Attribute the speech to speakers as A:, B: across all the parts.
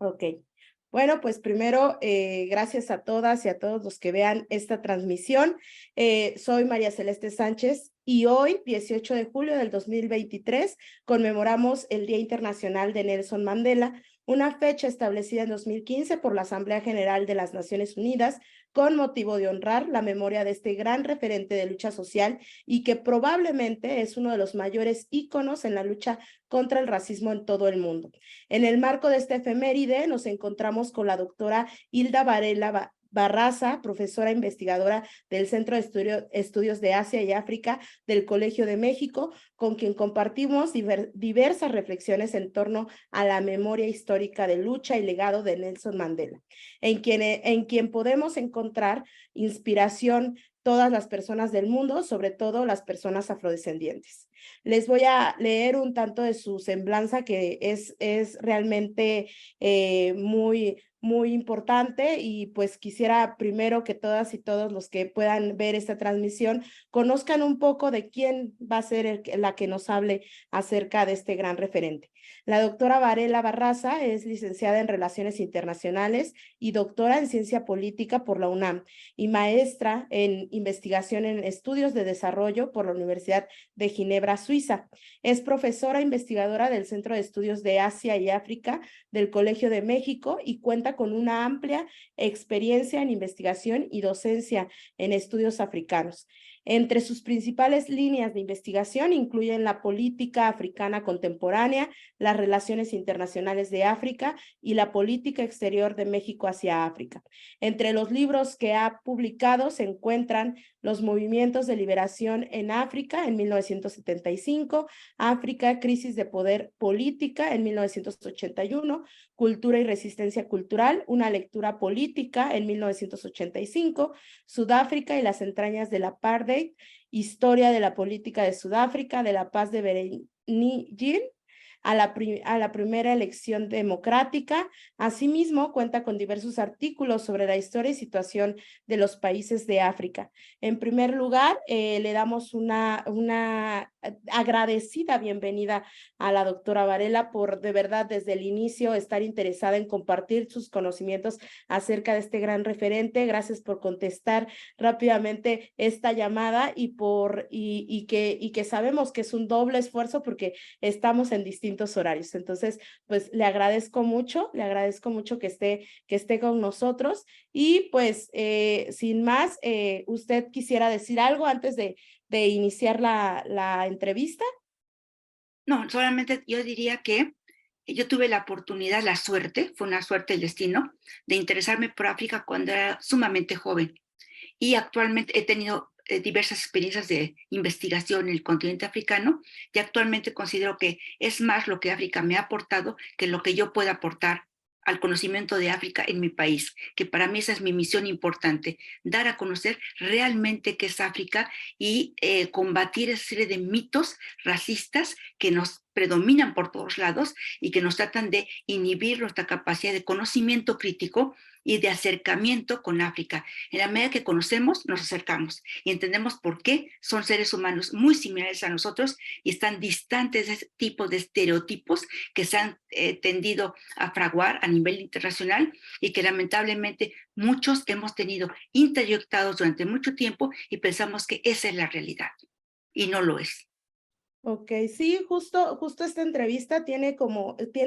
A: Ok. Bueno, pues primero, gracias a todas y a todos los que vean esta transmisión. Soy María Celeste Sánchez y hoy, 18 de julio del 2023, conmemoramos el Día Internacional de Nelson Mandela, una fecha establecida en 2015 por la Asamblea General de las Naciones Unidas con motivo de honrar la memoria de este gran referente de lucha social y que probablemente es uno de los mayores íconos en la lucha contra el racismo en todo el mundo. En el marco de esta efeméride nos encontramos con la doctora Hilda Varela Barraza, profesora investigadora del Centro de Estudios de Asia y África del Colegio de México, con quien compartimos diversas reflexiones en torno a la memoria histórica de lucha y legado de Nelson Mandela, en quien podemos encontrar inspiración todas las personas del mundo, sobre todo las personas afrodescendientes. Les voy a leer un tanto de su semblanza que es realmente muy importante y pues quisiera primero que todas y todos los que puedan ver esta transmisión conozcan un poco de quién va a ser la que nos hable acerca de este gran referente. La doctora Varela Barraza es licenciada en Relaciones Internacionales y doctora en Ciencia Política por la UNAM y maestra en Investigación en Estudios de Desarrollo por la Universidad de Ginebra, Suiza. Es profesora investigadora del Centro de Estudios de Asia y África del Colegio de México y cuenta con una amplia experiencia en investigación y docencia en estudios africanos. Entre sus principales líneas de investigación incluyen la política africana contemporánea, las relaciones internacionales de África y la política exterior de México hacia África. Entre los libros que ha publicado se encuentran Los movimientos de liberación en África en 1975, África, crisis de poder política en 1981, Cultura y resistencia cultural, una lectura política en 1985, Sudáfrica y las entrañas del apartheid, Historia de la política de Sudáfrica, de la paz de Berenjin, a la primera elección democrática. Asimismo, cuenta con diversos artículos sobre la historia y situación de los países de África. En primer lugar, le damos una agradecida bienvenida a la doctora Varela por de verdad desde el inicio estar interesada en compartir sus conocimientos acerca de este gran referente. Gracias por contestar rápidamente esta llamada y que sabemos que es un doble esfuerzo porque estamos en distintos horarios. Entonces, pues le agradezco mucho que esté con nosotros y pues sin más, ¿usted quisiera decir algo antes de iniciar la entrevista?
B: No, solamente yo diría que yo tuve la oportunidad, la suerte, fue una suerte el destino, de interesarme por África cuando era sumamente joven. Y actualmente he tenido diversas experiencias de investigación en el continente africano y actualmente considero que es más lo que África me ha aportado que lo que yo pueda aportar al conocimiento de África en mi país, que para mí esa es mi misión importante, dar a conocer realmente qué es África y combatir esa serie de mitos racistas que nos predominan por todos lados y que nos tratan de inhibir nuestra capacidad de conocimiento crítico y de acercamiento con África. En la medida que conocemos, nos acercamos y entendemos por qué son seres humanos muy similares a nosotros y están distantes de ese tipo de estereotipos que se han tendido a fraguar a nivel internacional y que lamentablemente muchos hemos tenido introyectados durante mucho tiempo y pensamos que esa es la realidad y no lo es.
A: Ok, sí, justo esta entrevista tiene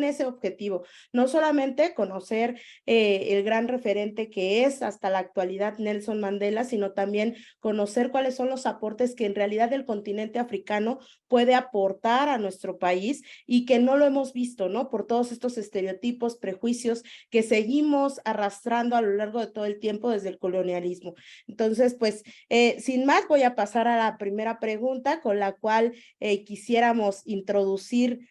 A: ese objetivo, no solamente conocer el gran referente que es hasta la actualidad Nelson Mandela, sino también conocer cuáles son los aportes que en realidad el continente africano puede aportar a nuestro país y que no lo hemos visto, ¿no? Por todos estos estereotipos, prejuicios que seguimos arrastrando a lo largo de todo el tiempo desde el colonialismo. Entonces, pues, sin más, voy a pasar a la primera pregunta con la cual quisiéramos introducir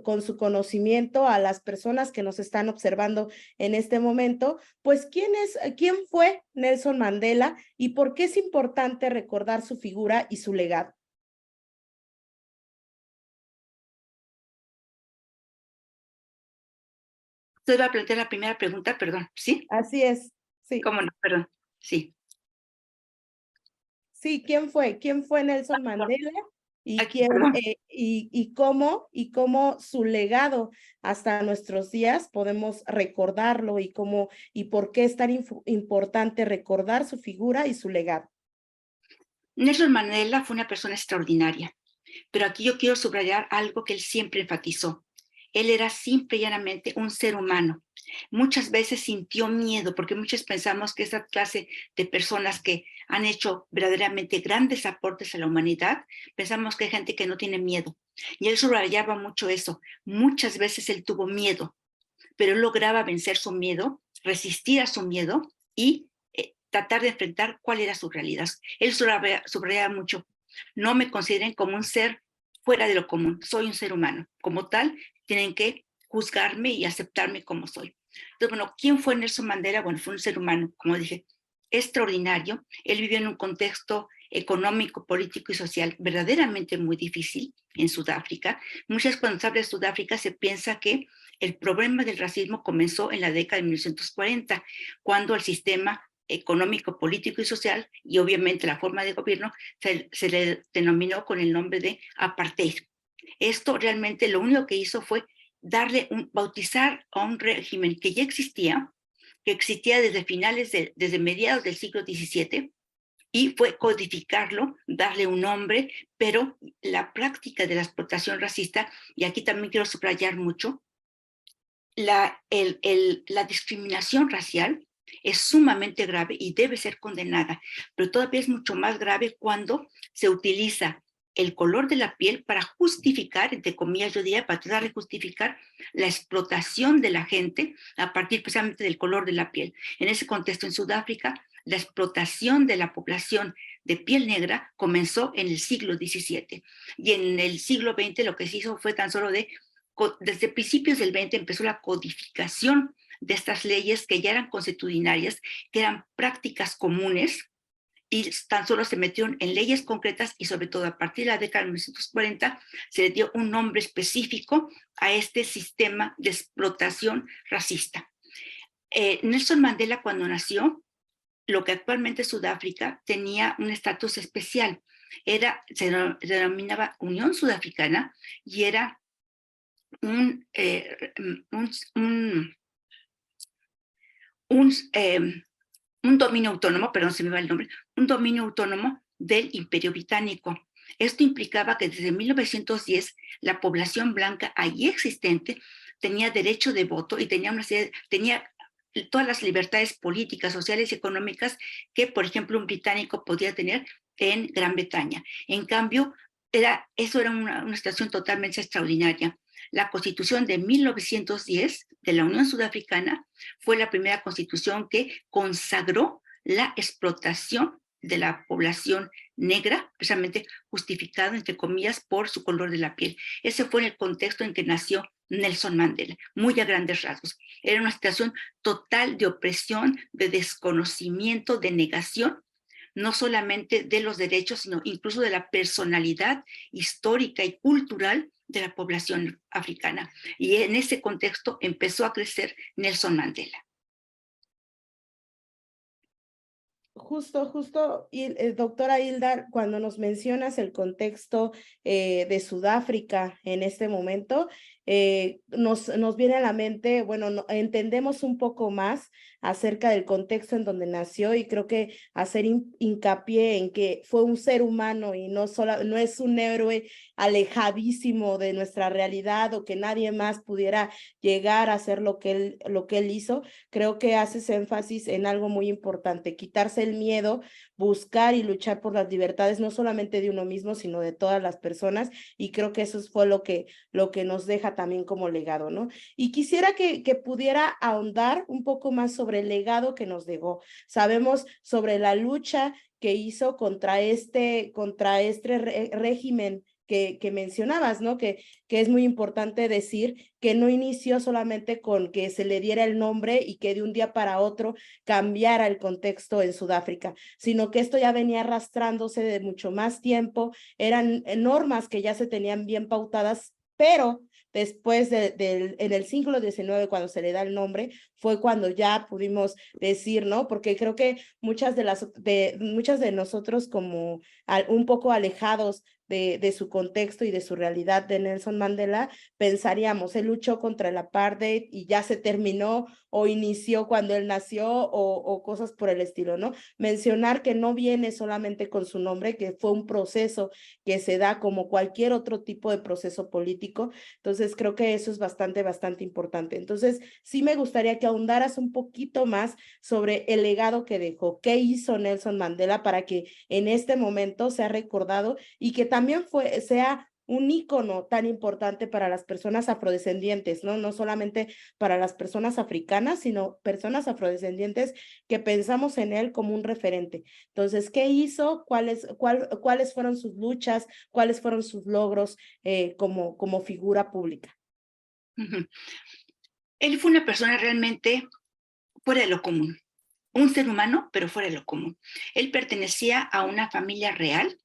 A: con su conocimiento a las personas que nos están observando en este momento, pues quién fue Nelson Mandela y por qué es importante recordar su figura y su legado.
B: Usted va a plantear la primera pregunta, perdón, ¿sí?
A: Así es, sí,
B: ¿Cómo no? Perdón, sí.
A: sí, ¿quién fue? ¿Quién fue Nelson Mandela? y,
B: Ay,
A: quién,
B: perdón.
A: y cómo su legado hasta nuestros días podemos recordarlo y por qué es tan importante recordar su figura y su legado.
B: Nelson Mandela fue una persona extraordinaria, pero aquí yo quiero subrayar algo que él siempre enfatizó. Él era simple y llanamente un ser humano. Muchas veces sintió miedo, porque muchos pensamos que esa clase de personas que han hecho verdaderamente grandes aportes a la humanidad, pensamos que hay gente que no tiene miedo. Y él subrayaba mucho eso. Muchas veces él tuvo miedo, pero él lograba vencer su miedo, resistir a su miedo y tratar de enfrentar cuál era su realidad. Él subrayaba mucho, no me consideren como un ser fuera de lo común, soy un ser humano. Como tal, tienen que juzgarme y aceptarme como soy. Entonces, bueno, ¿quién fue Nelson Mandela? Bueno, fue un ser humano, como dije, extraordinario. Él vivió en un contexto económico, político y social verdaderamente muy difícil en Sudáfrica. Muchas cuando se habla de Sudáfrica se piensa que el problema del racismo comenzó en la década de 1940, cuando el sistema económico, político y social, y obviamente la forma de gobierno, se le denominó con el nombre de apartheid. Esto realmente lo único que hizo fue bautizar a un régimen que existía desde desde mediados del siglo XVII, y fue codificarlo, darle un nombre, pero la práctica de la explotación racista, y aquí también quiero subrayar mucho, la discriminación racial es sumamente grave y debe ser condenada, pero todavía es mucho más grave cuando se utiliza el color de la piel para justificar, entre comillas, yo diría, para tratar de justificar la explotación de la gente a partir precisamente del color de la piel. En ese contexto, en Sudáfrica, la explotación de la población de piel negra comenzó en el siglo XVII, y en el siglo XX lo que se hizo fue tan solo desde principios del 20 empezó la codificación de estas leyes que ya eran consuetudinarias, que eran prácticas comunes, y tan solo se metieron en leyes concretas, y sobre todo a partir de la década de 1940 se le dio un nombre específico a este sistema de explotación racista. Nelson Mandela, cuando nació, lo que actualmente es Sudáfrica, tenía un estatus especial. Se denominaba Unión Sudafricana, y era un, un, un, un, un dominio autónomo, perdón, se me va el nombre, un dominio autónomo del Imperio Británico. Esto implicaba que desde 1910 la población blanca allí existente tenía derecho de voto y tenía todas las libertades políticas, sociales y económicas que, por ejemplo, un británico podía tener en Gran Bretaña. En cambio, eso era una situación totalmente extraordinaria. La Constitución de 1910 de la Unión Sudafricana fue la primera constitución que consagró la explotación de la población negra, precisamente justificado, entre comillas, por su color de la piel. Ese fue el contexto en que nació Nelson Mandela, muy a grandes rasgos. Era una situación total de opresión, de desconocimiento, de negación, no solamente de los derechos, sino incluso de la personalidad histórica y cultural de la población africana. Y en ese contexto empezó a crecer Nelson Mandela.
A: Justo, y, doctora Hilda, cuando nos mencionas el contexto de Sudáfrica en este momento, nos viene a la mente, bueno, entendemos un poco más acerca del contexto en donde nació, y creo que hacer hincapié en que fue un ser humano y no es un héroe alejadísimo de nuestra realidad, o que nadie más pudiera llegar a hacer lo que él hizo. Creo que haces énfasis en algo muy importante: quitarse el miedo, buscar y luchar por las libertades, no solamente de uno mismo, sino de todas las personas, y creo que eso fue lo que nos deja también como legado, ¿no? Y quisiera que pudiera ahondar un poco más sobre el legado que nos dejó. Sabemos sobre la lucha que hizo contra este régimen que mencionabas, ¿no? Que es muy importante decir que no inició solamente con que se le diera el nombre y que de un día para otro cambiara el contexto en Sudáfrica, sino que esto ya venía arrastrándose de mucho más tiempo. Eran normas que ya se tenían bien pautadas, pero después en el siglo XIX, cuando se le da el nombre, fue cuando ya pudimos decir, ¿no? Porque creo que muchas de nosotros, como un poco alejados de su contexto y de su realidad de Nelson Mandela, pensaríamos, él luchó contra el apartheid y ya se terminó o inició cuando él nació o cosas por el estilo, ¿no? Mencionar que no viene solamente con su nombre, que fue un proceso que se da como cualquier otro tipo de proceso político. Entonces, creo que eso es bastante importante. Entonces, sí me gustaría que ahondaras un poquito más sobre el legado que dejó, qué hizo Nelson Mandela para que en este momento sea recordado y que también sea un ícono tan importante para las personas afrodescendientes, ¿no? No solamente para las personas africanas, sino personas afrodescendientes que pensamos en él como un referente. Entonces, ¿qué hizo? ¿Cuáles fueron sus luchas? ¿Cuáles fueron sus logros como figura pública?
B: Ujú. Él fue una persona realmente fuera de lo común, un ser humano, pero fuera de lo común. Él pertenecía a una familia real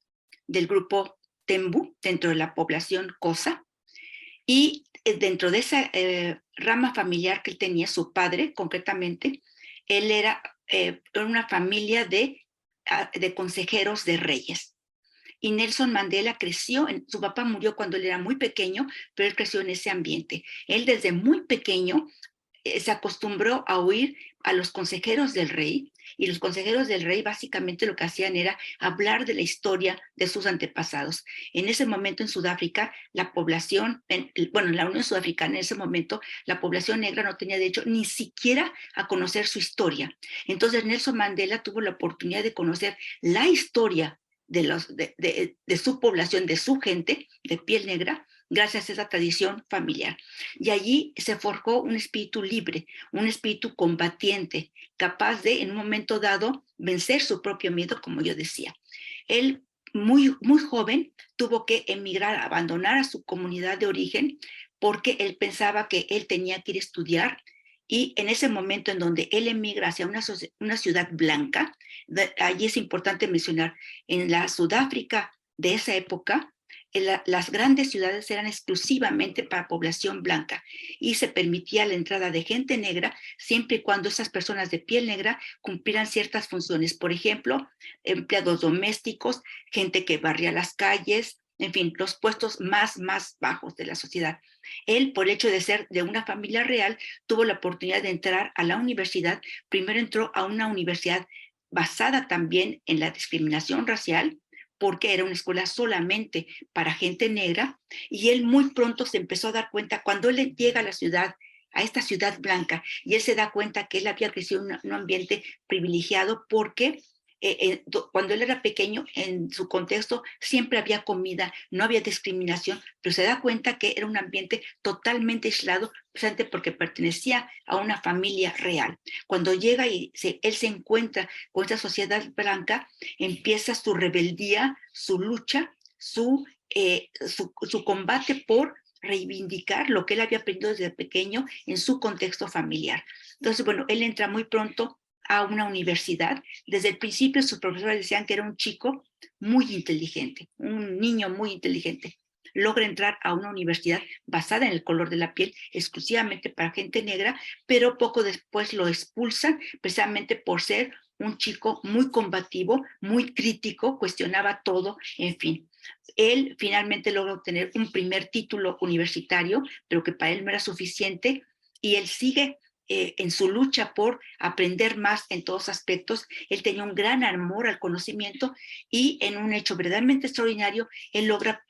B: del grupo Tembu, dentro de la población Kosa, y dentro de esa rama familiar que él tenía, su padre concretamente, él era una familia de consejeros de reyes. Y Nelson Mandela creció, su papá murió cuando él era muy pequeño, pero él creció en ese ambiente. Él desde muy pequeño se acostumbró a oír a los consejeros del rey, y los consejeros del rey básicamente lo que hacían era hablar de la historia de sus antepasados. En ese momento en Sudáfrica, la población, bueno, en la Unión Sudafricana en ese momento, la población negra no tenía derecho ni siquiera a conocer su historia. Entonces Nelson Mandela tuvo la oportunidad de conocer la historia de su población, de su gente de piel negra, gracias a esa tradición familiar. Y allí se forjó un espíritu libre, un espíritu combatiente, capaz de, en un momento dado, vencer su propio miedo, como yo decía. Él, muy joven, tuvo que emigrar, abandonar a su comunidad de origen, porque él pensaba que él tenía que ir a estudiar. Y en ese momento en donde él emigra hacia una ciudad blanca, allí es importante mencionar, en la Sudáfrica de esa época, las grandes ciudades eran exclusivamente para población blanca y se permitía la entrada de gente negra siempre y cuando esas personas de piel negra cumplieran ciertas funciones. Por ejemplo, empleados domésticos, gente que barría las calles, en fin, los puestos más bajos de la sociedad. Él, por el hecho de ser de una familia real, tuvo la oportunidad de entrar a la universidad. Primero entró a una universidad basada también en la discriminación racial, porque era una escuela solamente para gente negra, y él muy pronto se empezó a dar cuenta, cuando él llega a la ciudad, a esta ciudad blanca, y él se da cuenta que él había crecido en un ambiente privilegiado, porque cuando él era pequeño, en su contexto, siempre había comida, no había discriminación, pero se da cuenta que era un ambiente totalmente aislado, precisamente porque pertenecía a una familia real. Cuando llega y él se encuentra con esta sociedad blanca, empieza su rebeldía, su lucha, su combate por reivindicar lo que él había aprendido desde pequeño en su contexto familiar. Entonces, bueno, él entra muy pronto a una universidad. Desde el principio sus profesores decían que era un chico muy inteligente, un niño muy inteligente. Logra entrar a una universidad basada en el color de la piel, exclusivamente para gente negra, pero poco después lo expulsan precisamente por ser un chico muy combativo, muy crítico, cuestionaba todo, en fin. Él finalmente logra obtener un primer título universitario, pero que para él no era suficiente, y él sigue en su lucha por aprender más en todos aspectos. Él tenía un gran amor al conocimiento, y en un hecho verdaderamente extraordinario, él logra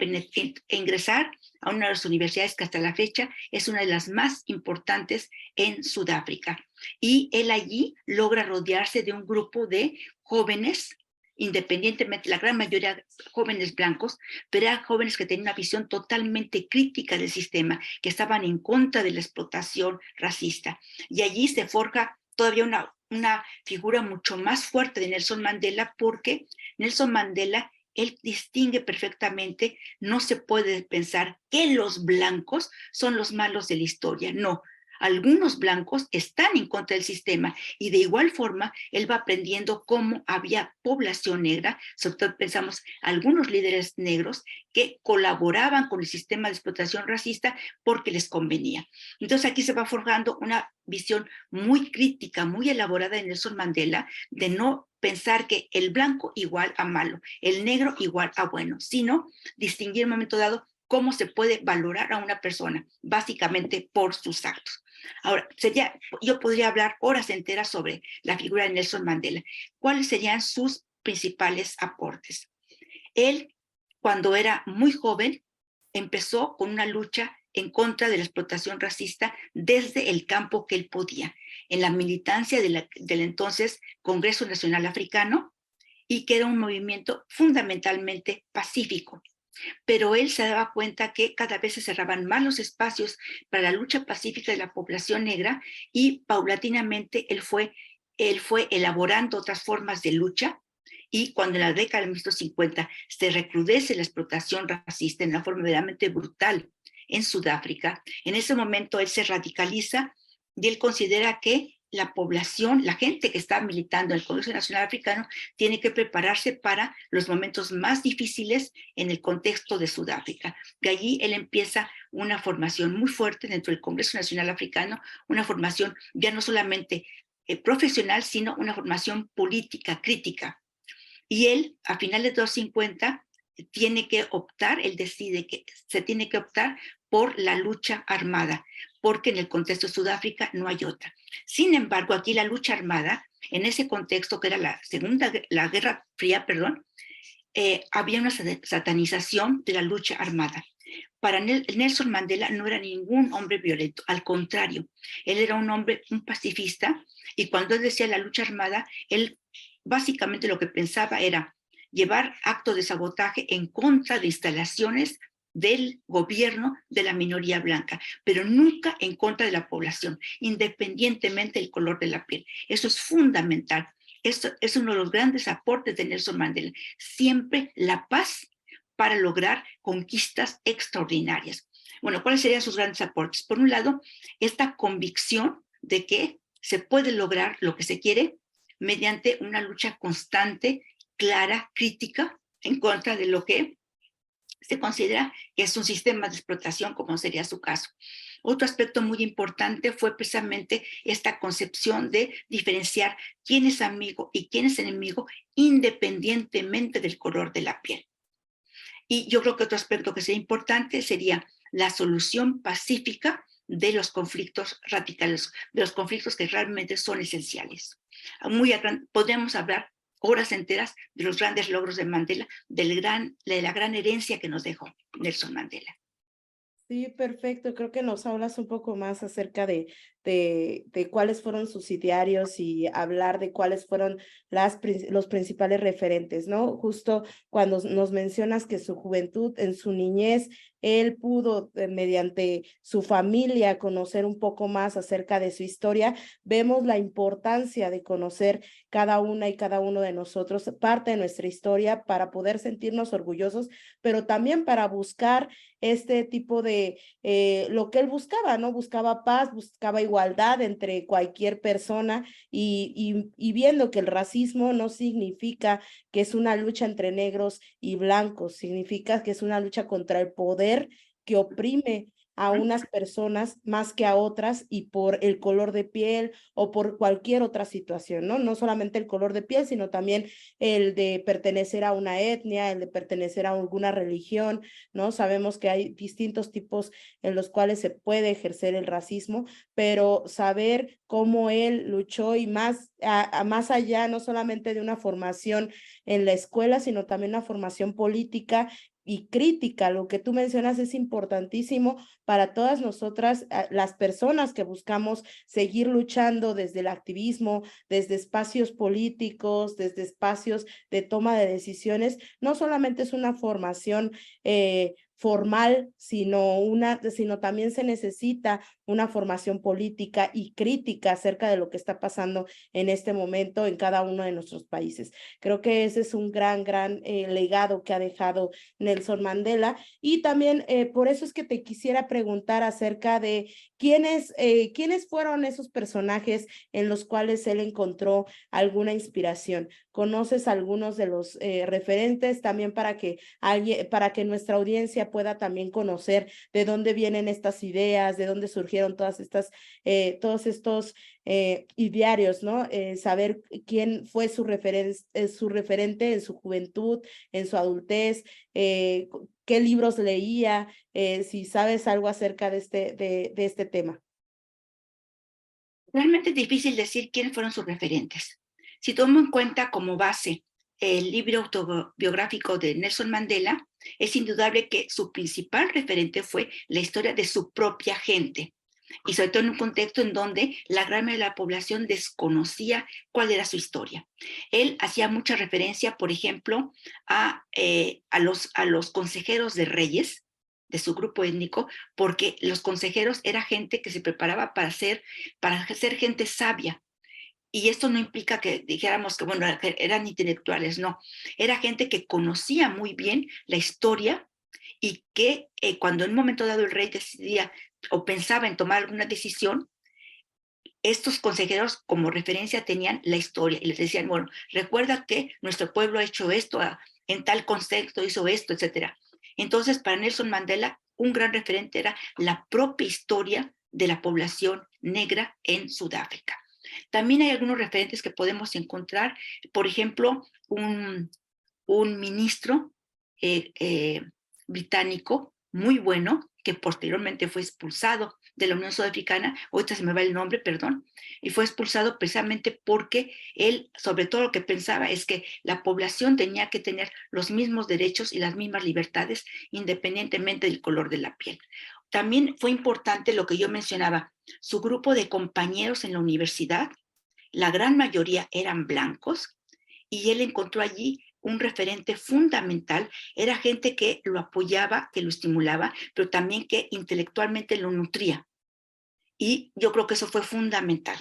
B: ingresar a una de las universidades que hasta la fecha es una de las más importantes en Sudáfrica. Y él allí logra rodearse de un grupo de jóvenes, independientemente, la gran mayoría jóvenes blancos, pero eran jóvenes que tenían una visión totalmente crítica del sistema, que estaban en contra de la explotación racista. Y allí se forja todavía una figura mucho más fuerte de Nelson Mandela, porque Nelson Mandela, él distingue perfectamente, no se puede pensar que los blancos son los malos de la historia, no. Algunos blancos están en contra del sistema y de igual forma él va aprendiendo cómo había población negra, sobre todo pensamos algunos líderes negros que colaboraban con el sistema de explotación racista porque les convenía. Entonces aquí se va forjando una visión muy crítica, muy elaborada de Nelson Mandela, de no pensar que el blanco igual a malo, el negro igual a bueno, sino distinguir en un momento dado cómo se puede valorar a una persona, básicamente por sus actos. Ahora, yo podría hablar horas enteras sobre la figura de Nelson Mandela. ¿Cuáles serían sus principales aportes? Él, cuando era muy joven, empezó con una lucha en contra de la explotación racista desde el campo que él podía, en la militancia del entonces Congreso Nacional Africano, y que era un movimiento fundamentalmente pacífico. Pero él se daba cuenta que cada vez se cerraban más los espacios para la lucha pacífica de la población negra y paulatinamente él fue elaborando otras formas de lucha. Y cuando en la década de 1950 se recrudece la explotación racista en una forma verdaderamente brutal en Sudáfrica, en ese momento él se radicaliza y él considera que la población, la gente que está militando en el Congreso Nacional Africano, tiene que prepararse para los momentos más difíciles en el contexto de Sudáfrica. De allí él empieza una formación muy fuerte dentro del Congreso Nacional Africano, una formación ya no solamente profesional, sino una formación política, crítica. Y él, a finales de los 50, tiene que optar, él decide que se tiene que optar por la lucha armada, porque en el contexto de Sudáfrica no hay otra. Sin embargo, aquí la lucha armada, en ese contexto que era la Guerra Fría, perdón, había una satanización de la lucha armada. Para Nelson Mandela no era ningún hombre violento, al contrario, él era un hombre, un pacifista, y cuando él decía la lucha armada, él básicamente lo que pensaba era llevar actos de sabotaje en contra de instalaciones del gobierno de la minoría blanca, pero nunca en contra de la población, independientemente del color de la piel. Eso es fundamental. Esto es uno de los grandes aportes de Nelson Mandela. Siempre la paz para lograr conquistas extraordinarias. Bueno, ¿cuáles serían sus grandes aportes? Por un lado, esta convicción de que se puede lograr lo que se quiere mediante una lucha constante, clara, crítica, en contra de lo que se considera que es un sistema de explotación, como sería su caso. Otro aspecto muy importante fue precisamente esta concepción de diferenciar quién es amigo y quién es enemigo independientemente del color de la piel. Y yo creo que otro aspecto que sería importante sería la solución pacífica de los conflictos radicales, de los conflictos que realmente son esenciales. Podríamos hablar horas enteras de los grandes logros de Mandela, de la gran herencia que nos dejó Nelson Mandela.
A: Sí, perfecto. Creo que nos hablas un poco más acerca de cuáles fueron sus idearios y hablar de cuáles fueron los principales referentes, ¿no? Justo cuando nos mencionas que su juventud, en su niñez, él pudo, mediante su familia, conocer un poco más acerca de su historia, vemos la importancia de conocer cada una y cada uno de nosotros, parte de nuestra historia, para poder sentirnos orgullosos, pero también para buscar este tipo de, lo que él buscaba, ¿no? Buscaba paz, buscaba igualdad entre cualquier persona y viendo que el racismo no significa que es una lucha entre negros y blancos, significa que es una lucha contra el poder que oprime a unas personas más que a otras y por el color de piel o por cualquier otra situación, ¿no? No solamente el color de piel, sino también el de pertenecer a una etnia, el de pertenecer a alguna religión, ¿no? Sabemos que hay distintos tipos en los cuales se puede ejercer el racismo, pero saber cómo él luchó y más allá, no solamente de una formación en la escuela, sino también una formación política y crítica. Lo que tú mencionas es importantísimo para todas nosotras, las personas que buscamos seguir luchando desde el activismo, desde espacios políticos, desde espacios de toma de decisiones. No solamente es una formación formal, sino también se necesita una formación política y crítica acerca de lo que está pasando en este momento en cada uno de nuestros países. Creo que ese es un gran legado que ha dejado Nelson Mandela, y también por eso es que te quisiera preguntar acerca de quiénes fueron esos personajes en los cuales él encontró alguna inspiración. ¿Conoces algunos de los referentes también para que nuestra audiencia pueda también conocer de dónde vienen estas ideas, de dónde surgieron todos estos idearios, ¿no? Saber quién fue su referente en su juventud, en su adultez, qué libros leía, si sabes algo acerca de este tema.
B: Realmente es difícil decir quiénes fueron sus referentes. Si tomo en cuenta como base el libro autobiográfico de Nelson Mandela, es indudable que su principal referente fue la historia de su propia gente, y sobre todo en un contexto en donde la gran mayoría de la población desconocía cuál era su historia. Él hacía mucha referencia, por ejemplo, a los consejeros de reyes de su grupo étnico, porque los consejeros era gente que se preparaba para ser gente sabia. Y esto no implica que dijéramos que, bueno, eran intelectuales, no. Era gente que conocía muy bien la historia, y que cuando en un momento dado el rey decidía o pensaba en tomar alguna decisión, estos consejeros como referencia tenían la historia y les decían, bueno, recuerda que nuestro pueblo ha hecho esto, en tal contexto hizo esto, etcétera. Entonces, para Nelson Mandela, un gran referente era la propia historia de la población negra en Sudáfrica. También hay algunos referentes que podemos encontrar, por ejemplo, un ministro eh, eh, británico muy bueno, que posteriormente fue expulsado de la Unión Sudafricana, ahorita se me va el nombre, perdón, y fue expulsado precisamente porque él, sobre todo lo que pensaba es que la población tenía que tener los mismos derechos y las mismas libertades independientemente del color de la piel. También fue importante lo que yo mencionaba, su grupo de compañeros en la universidad, la gran mayoría eran blancos, y él encontró allí un referente fundamental. Era gente que lo apoyaba, que lo estimulaba, pero también que intelectualmente lo nutría. Y yo creo que eso fue fundamental.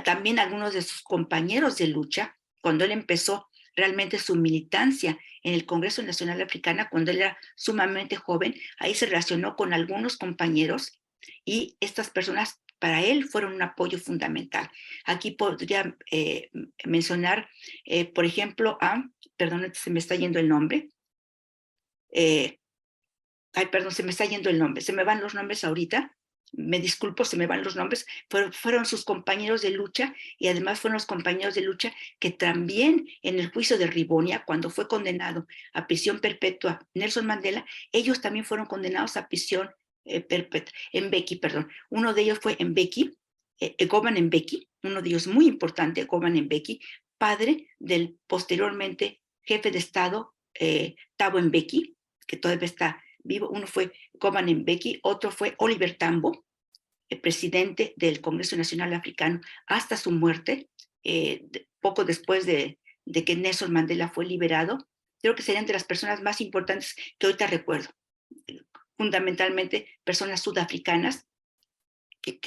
B: También algunos de sus compañeros de lucha, cuando él empezó realmente su militancia en el Congreso Nacional Africano, cuando él era sumamente joven, ahí se relacionó con algunos compañeros, y estas personas para él fueron un apoyo fundamental. Aquí podría mencionar, por ejemplo, perdón, se me está yendo el nombre, eh, perdón, se me está yendo el nombre, se me van los nombres ahorita, me disculpo, se me van los nombres, fueron sus compañeros de lucha, y además fueron los compañeros de lucha que también en el juicio de Rivonia, cuando fue condenado a prisión perpetua Nelson Mandela, ellos también fueron condenados a prisión perpetua, en Mbeki, perdón. Uno de ellos fue Mbeki, Govan Mbeki, uno de ellos muy importante, Govan Mbeki, padre del posteriormente jefe de Estado Thabo Mbeki, que todavía está vivo. Uno fue Govan Mbeki, otro fue Oliver Tambo, el presidente del Congreso Nacional Africano hasta su muerte, poco después de que Nelson Mandela fue liberado. Creo que serían de las personas más importantes que ahorita recuerdo. Fundamentalmente personas sudafricanas que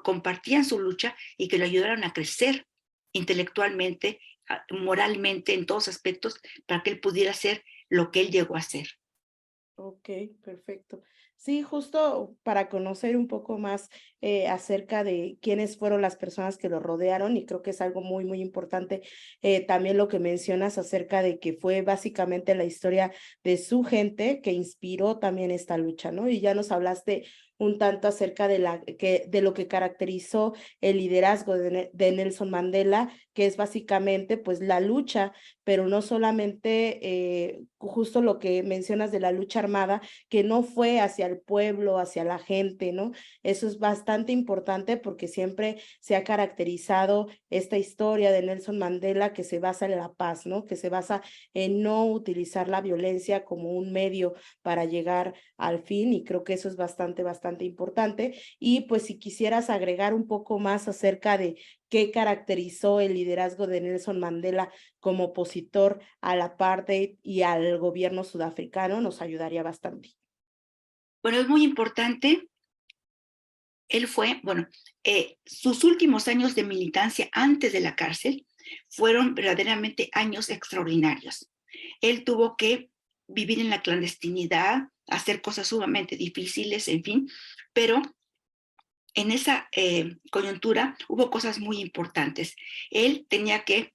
B: compartían su lucha y que lo ayudaron a crecer intelectualmente, moralmente, en todos aspectos, para que él pudiera hacer lo que él llegó a hacer.
A: Ok, perfecto. Sí, justo para conocer un poco más acerca de quiénes fueron las personas que lo rodearon, y creo que es algo muy importante también lo que mencionas acerca de que fue básicamente la historia de su gente que inspiró también esta lucha, ¿no? Y ya nos hablaste un tanto acerca de lo que caracterizó el liderazgo de Nelson Mandela, que es básicamente pues la lucha, pero no solamente justo lo que mencionas de la lucha armada, que no fue hacia el pueblo, hacia la gente, ¿no? Eso es bastante importante porque siempre se ha caracterizado esta historia de Nelson Mandela que se basa en la paz, ¿no? Que se basa en no utilizar la violencia como un medio para llegar al fin, y creo que eso es bastante bastante importante. Y pues si quisieras agregar un poco más acerca de qué caracterizó el liderazgo de Nelson Mandela como opositor al apartheid y al gobierno sudafricano, nos ayudaría bastante.
B: Bueno, es muy importante. Él fue, bueno, sus últimos años de militancia antes de la cárcel fueron verdaderamente años extraordinarios. Él tuvo que vivir en la clandestinidad, hacer cosas sumamente difíciles, en fin, pero en esa coyuntura hubo cosas muy importantes. Él tenía que,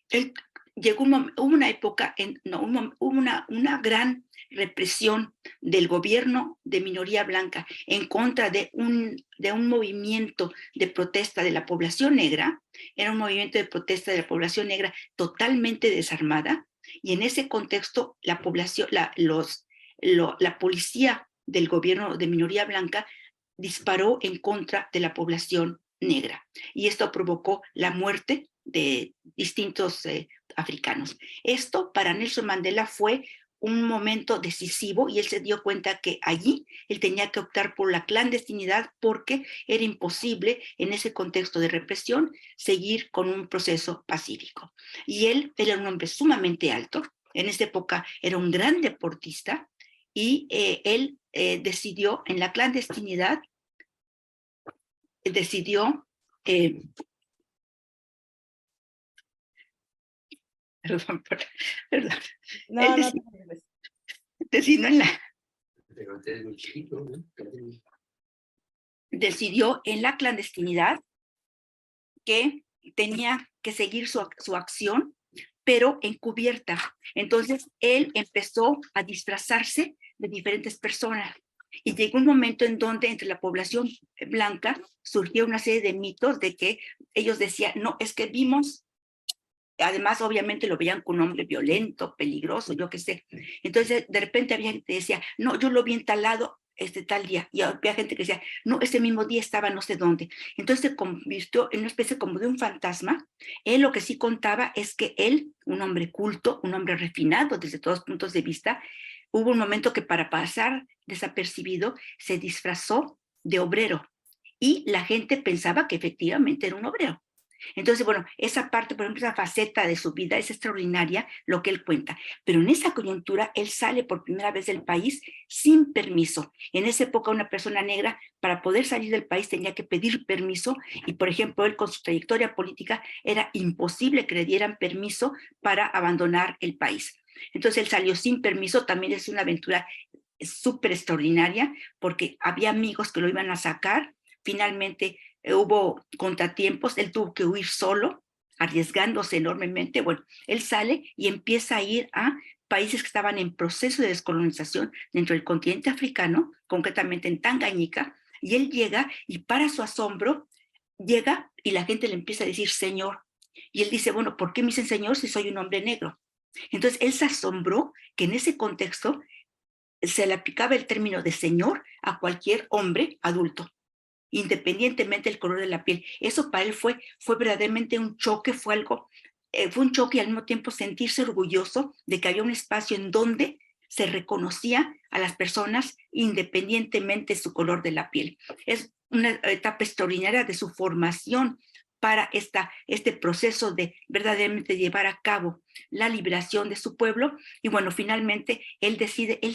B: él llegó hubo una época, hubo una gran represión del gobierno de minoría blanca en contra de un movimiento de protesta de la población negra. Era un movimiento de protesta de la población negra totalmente desarmada, y en ese contexto la población, la policía del gobierno de minoría blanca disparó en contra de la población negra, y esto provocó la muerte de distintos africanos. Esto para Nelson Mandela fue un momento decisivo, y él se dio cuenta que allí él tenía que optar por la clandestinidad, porque era imposible en ese contexto de represión seguir con un proceso pacífico. Y él era un hombre sumamente alto, en esa época era un gran deportista, y él decidió en la clandestinidad, decidió perdón, perdón. Él
A: No, no te preocupes.
B: decidió decidió en la clandestinidad que tenía que seguir su acción, pero encubierta. Entonces, él empezó a disfrazarse de diferentes personas. Y llegó un momento en donde entre la población blanca surgió una serie de mitos de que ellos decían, no, es que vimos. Además, obviamente lo veían con un hombre violento, peligroso, yo qué sé. Entonces, de repente había gente que decía, no, yo lo vi en tal lado, tal día. Y había gente que decía, no, ese mismo día estaba no sé dónde. Entonces se convirtió en una especie como de un fantasma. Él lo que sí contaba es que él, un hombre culto, un hombre refinado desde todos puntos de vista, hubo un momento que para pasar desapercibido se disfrazó de obrero. Y la gente pensaba que efectivamente era un obrero. Entonces, bueno, esa parte, por ejemplo, esa faceta de su vida es extraordinaria, lo que él cuenta. Pero en esa coyuntura, él sale por primera vez del país sin permiso. En esa época, una persona negra, para poder salir del país, tenía que pedir permiso, y, por ejemplo, él con su trayectoria política, era imposible que le dieran permiso para abandonar el país. Entonces, él salió sin permiso. También es una aventura súper extraordinaria, porque había amigos que lo iban a sacar. Finalmente hubo contratiempos, él tuvo que huir solo, arriesgándose enormemente. Bueno, él sale y empieza a ir a países que estaban en proceso de descolonización dentro del continente africano, concretamente en Tanganyika, y él llega, y para su asombro, llega y la gente le empieza a decir señor. Y él dice, bueno, ¿por qué me dicen señor si soy un hombre negro? Entonces él se asombró que en ese contexto se le aplicaba el término de señor a cualquier hombre adulto, independientemente del color de la piel. Eso para él fue verdaderamente un choque, fue un choque, y al mismo tiempo sentirse orgulloso de que había un espacio en donde se reconocía a las personas independientemente de su color de la piel. Es una etapa extraordinaria de su formación para este proceso de verdaderamente llevar a cabo la liberación de su pueblo. Y bueno, finalmente él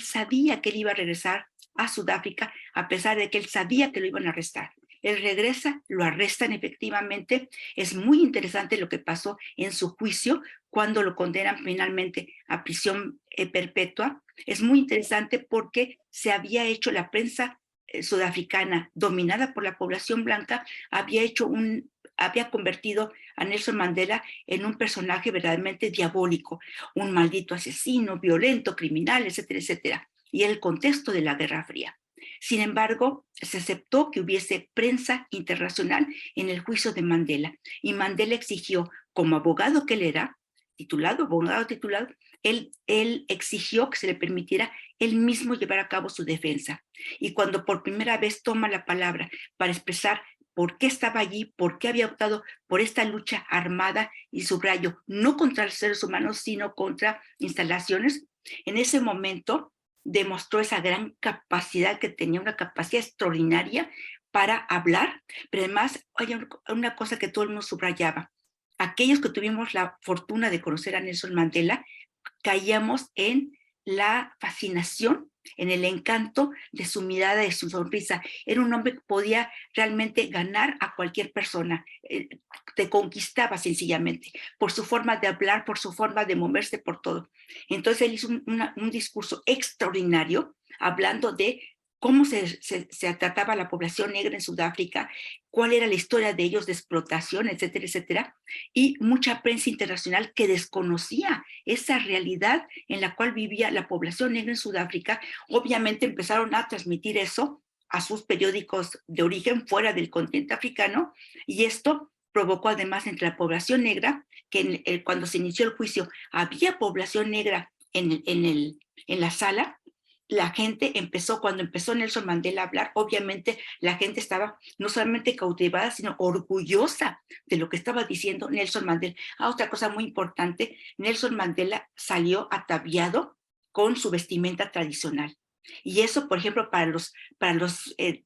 B: sabía que él iba a regresar a Sudáfrica, a pesar de que él sabía que lo iban a arrestar. Él regresa, lo arrestan efectivamente. Es muy interesante lo que pasó en su juicio cuando lo condenan finalmente a prisión perpetua. Es muy interesante porque se había hecho la prensa sudafricana, dominada por la población blanca, había convertido a Nelson Mandela en un personaje verdaderamente diabólico, un maldito asesino, violento, criminal, etcétera, etcétera, y el contexto de la Guerra Fría. Sin embargo, se aceptó que hubiese prensa internacional en el juicio de Mandela, y Mandela exigió, como abogado que él era, abogado titulado, él exigió que se le permitiera él mismo llevar a cabo su defensa. Y cuando por primera vez toma la palabra para expresar por qué estaba allí, por qué había optado por esta lucha armada, y subrayo, no contra los seres humanos, sino contra instalaciones, en ese momento demostró esa gran capacidad que tenía, una capacidad extraordinaria para hablar, pero además hay una cosa que todo el mundo subrayaba. Aquellos que tuvimos la fortuna de conocer a Nelson Mandela, caíamos en la fascinación, en el encanto de su mirada, de su sonrisa. Era un hombre que podía realmente ganar a cualquier persona, te conquistaba sencillamente, por su forma de hablar, por su forma de moverse, por todo. Entonces él hizo un discurso extraordinario hablando de cómo se trataba a la población negra en Sudáfrica, cuál era la historia de ellos de explotación, etcétera, etcétera, y mucha prensa internacional que desconocía esa realidad en la cual vivía la población negra en Sudáfrica. Obviamente empezaron a transmitir eso a sus periódicos de origen fuera del continente africano, y esto provocó además entre la población negra, que cuando se inició el juicio había población negra en la sala. La gente empezó, cuando empezó Nelson Mandela a hablar, obviamente la gente estaba no solamente cautivada, sino orgullosa de lo que estaba diciendo Nelson Mandela. Otra cosa muy importante, Nelson Mandela salió ataviado con su vestimenta tradicional. Y eso, por ejemplo,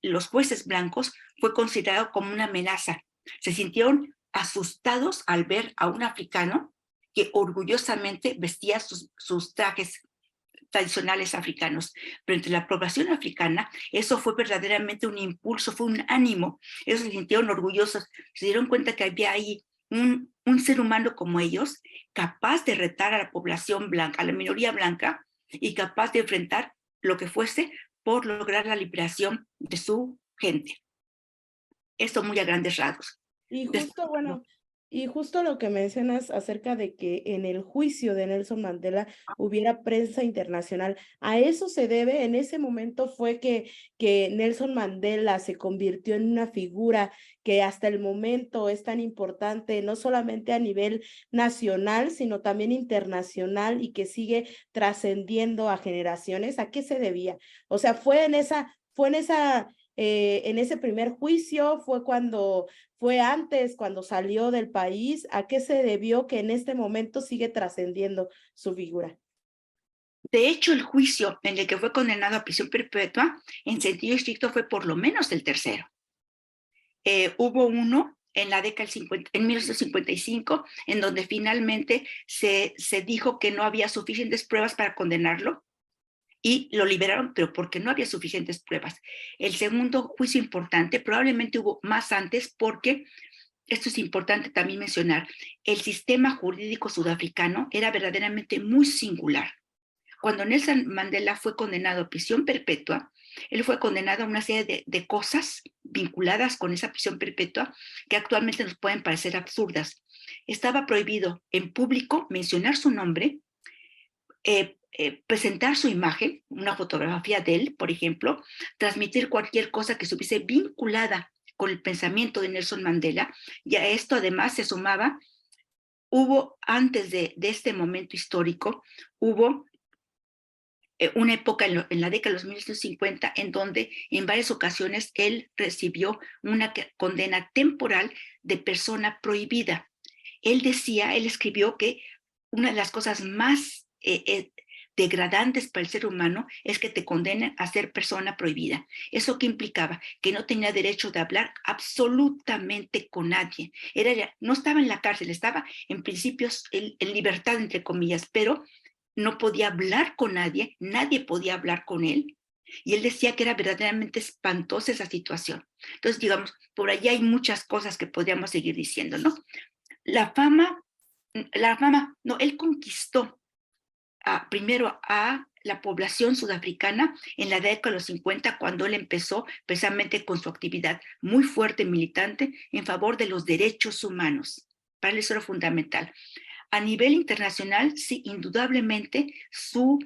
B: los jueces blancos fue considerado como una amenaza. Se sintieron asustados al ver a un africano que orgullosamente vestía sus trajes tradicionales africanos, pero entre la población africana eso fue verdaderamente un impulso, fue un ánimo, ellos se sintieron orgullosos, se dieron cuenta que había ahí un ser humano como ellos, capaz de retar a la población blanca, a la minoría blanca, y capaz de enfrentar lo que fuese por lograr la liberación de su gente. Esto muy a grandes rasgos.
A: Y
B: Después,
A: justo, bueno, y justo lo que mencionas acerca de que en el juicio de Nelson Mandela hubiera prensa internacional, a eso se debe, en ese momento fue que Nelson Mandela se convirtió en una figura que hasta el momento es tan importante, no solamente a nivel nacional, sino también internacional y que sigue trascendiendo a generaciones. ¿A qué se debía? O sea, en ese primer juicio, fue antes, cuando salió del país. ¿A qué se debió que en este momento sigue trascendiendo su figura?
B: de hecho, el juicio en el que fue condenado a prisión perpetua, en sentido estricto, fue por lo menos el tercero. Hubo uno en la década del 50, en 1955, en donde finalmente se dijo que no había suficientes pruebas para condenarlo y lo liberaron, pero porque no había suficientes pruebas. El segundo juicio importante probablemente hubo más antes, porque esto es importante también mencionar, el sistema jurídico sudafricano era verdaderamente muy singular. Cuando Nelson Mandela fue condenado a prisión perpetua, él fue condenado a una serie de cosas vinculadas con esa prisión perpetua que actualmente nos pueden parecer absurdas. Estaba prohibido en público mencionar su nombre, presentar su imagen, una fotografía de él, por ejemplo, transmitir cualquier cosa que estuviese vinculada con el pensamiento de Nelson Mandela, y a esto además se sumaba, hubo antes de este momento histórico, hubo una época en la década de los 1950 en donde en varias ocasiones él recibió una condena temporal de persona prohibida. Él escribió que una de las cosas más degradantes para el ser humano es que te condenen a ser persona prohibida. ¿Eso qué implicaba? Que no tenía derecho de hablar absolutamente con nadie. No estaba en la cárcel, estaba en principios en libertad, entre comillas, pero no podía hablar con nadie, nadie podía hablar con él, y él decía que era verdaderamente espantosa esa situación. Entonces, digamos, por ahí hay muchas cosas que podríamos seguir diciendo, ¿no? La fama, no, él conquistó primero a la población sudafricana en la década de los 50, cuando él empezó precisamente con su actividad muy fuerte militante en favor de los derechos humanos. Para él eso era fundamental. A nivel internacional, sí, indudablemente su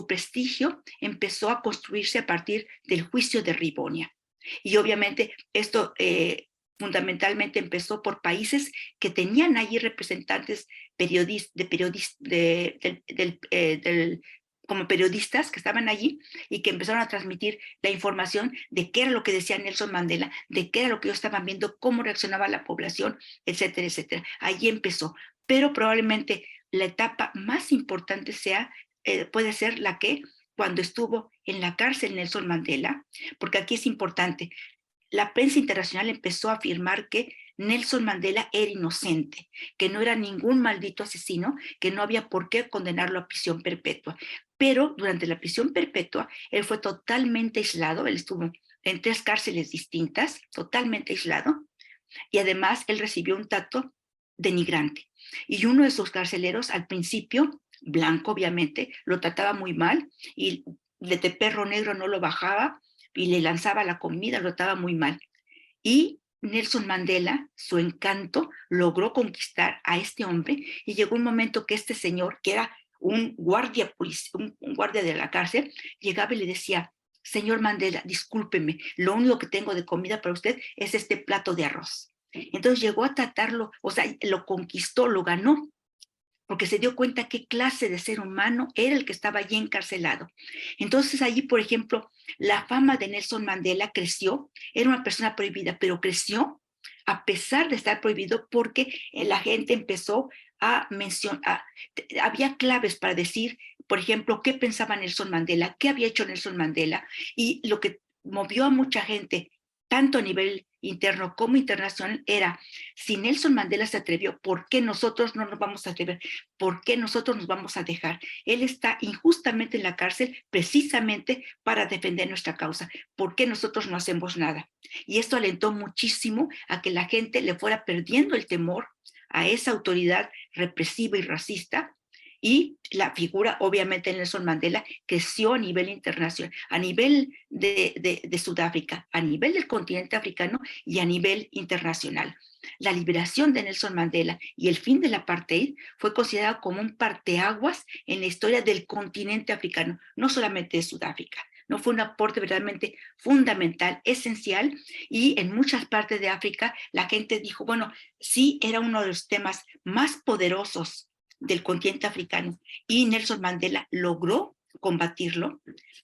B: prestigio empezó a construirse a partir del juicio de Rivonia. Y obviamente esto fundamentalmente empezó por países que tenían allí representantes como periodistas que estaban allí y que empezaron a transmitir la información de qué era lo que decía Nelson Mandela, de qué era lo que ellos estaban viendo, cómo reaccionaba la población, etcétera, etcétera. Allí empezó. Pero probablemente la etapa más importante puede ser la que cuando estuvo en la cárcel Nelson Mandela, porque aquí es importante, la prensa internacional empezó a afirmar que Nelson Mandela era inocente, que no era ningún maldito asesino, que no había por qué condenarlo a prisión perpetua. Pero durante la prisión perpetua, él fue totalmente aislado, él estuvo en 3 cárceles distintas, totalmente aislado, y además él recibió un trato denigrante. Y uno de sus carceleros, al principio, blanco obviamente, lo trataba muy mal, y de perro negro no lo bajaba, y le lanzaba la comida, lo trataba muy mal. Y Nelson Mandela, su encanto, logró conquistar a este hombre, y llegó un momento que este señor, que era un guardia, un guardia de la cárcel, llegaba y le decía: señor Mandela, discúlpeme, lo único que tengo de comida para usted es este plato de arroz. Entonces llegó a tratarlo, o sea, lo conquistó, lo ganó, porque se dio cuenta qué clase de ser humano era el que estaba allí encarcelado. Entonces allí, por ejemplo, la fama de Nelson Mandela creció, era una persona prohibida, pero creció a pesar de estar prohibido, porque la gente empezó a mencionar, había claves para decir, por ejemplo, qué pensaba Nelson Mandela, qué había hecho Nelson Mandela, y lo que movió a mucha gente, tanto a nivel interno como internacional, era: si Nelson Mandela se atrevió, ¿por qué nosotros no nos vamos a atrever? ¿Por qué nosotros nos vamos a dejar? Él está injustamente en la cárcel precisamente para defender nuestra causa. ¿Por qué nosotros no hacemos nada? Y esto alentó muchísimo a que la gente le fuera perdiendo el temor a esa autoridad represiva y racista, y la figura, obviamente, de Nelson Mandela creció a nivel internacional, a nivel de Sudáfrica, a nivel del continente africano y a nivel internacional. La liberación de Nelson Mandela y el fin del apartheid fue considerado como un parteaguas en la historia del continente africano, no solamente de Sudáfrica. No fue un aporte verdaderamente fundamental, esencial, y en muchas partes de África la gente dijo: bueno, sí, era uno de los temas más poderosos del continente africano, y Nelson Mandela logró combatirlo.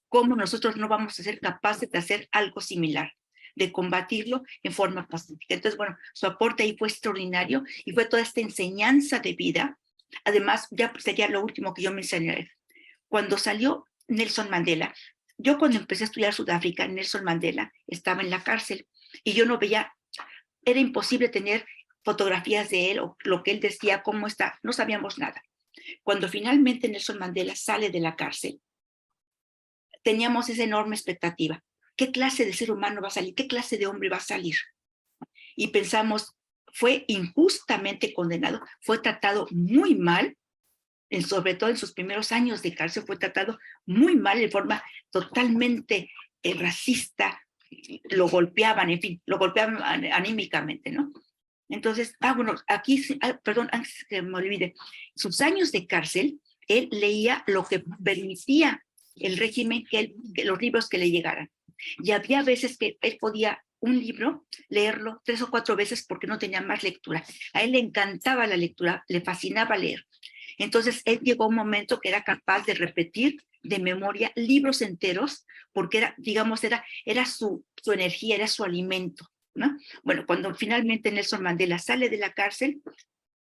B: ¿Cómo nosotros no vamos a ser capaces de hacer algo similar, de combatirlo en forma pacífica? Entonces, bueno, su aporte ahí fue extraordinario, y fue toda esta enseñanza de vida. Además, ya sería lo último que yo mencionaré. Cuando salió Nelson Mandela, yo cuando empecé a estudiar Sudáfrica, Nelson Mandela estaba en la cárcel, y yo no veía, era imposible tener fotografías de él o lo que él decía, cómo está, no sabíamos nada. Cuando finalmente Nelson Mandela sale de la cárcel, teníamos esa enorme expectativa. ¿Qué clase de ser humano va a salir? ¿Qué clase de hombre va a salir? Y pensamos: fue injustamente condenado, fue tratado muy mal, sobre todo en sus primeros años de cárcel, fue tratado muy mal, de forma totalmente racista, lo golpeaban, en fin, lo golpeaban anímicamente, ¿no? Entonces, bueno, aquí, perdón, antes que me olvide, sus años de cárcel, él leía lo que permitía el régimen, que los libros que le llegaran. Y había veces que él podía un libro leerlo 3 o 4 veces porque no tenía más lectura. A él le encantaba la lectura, le fascinaba leer. Entonces, él llegó a un momento que era capaz de repetir de memoria libros enteros, porque era, digamos, era su energía, era su alimento, ¿no? Bueno, cuando finalmente Nelson Mandela sale de la cárcel,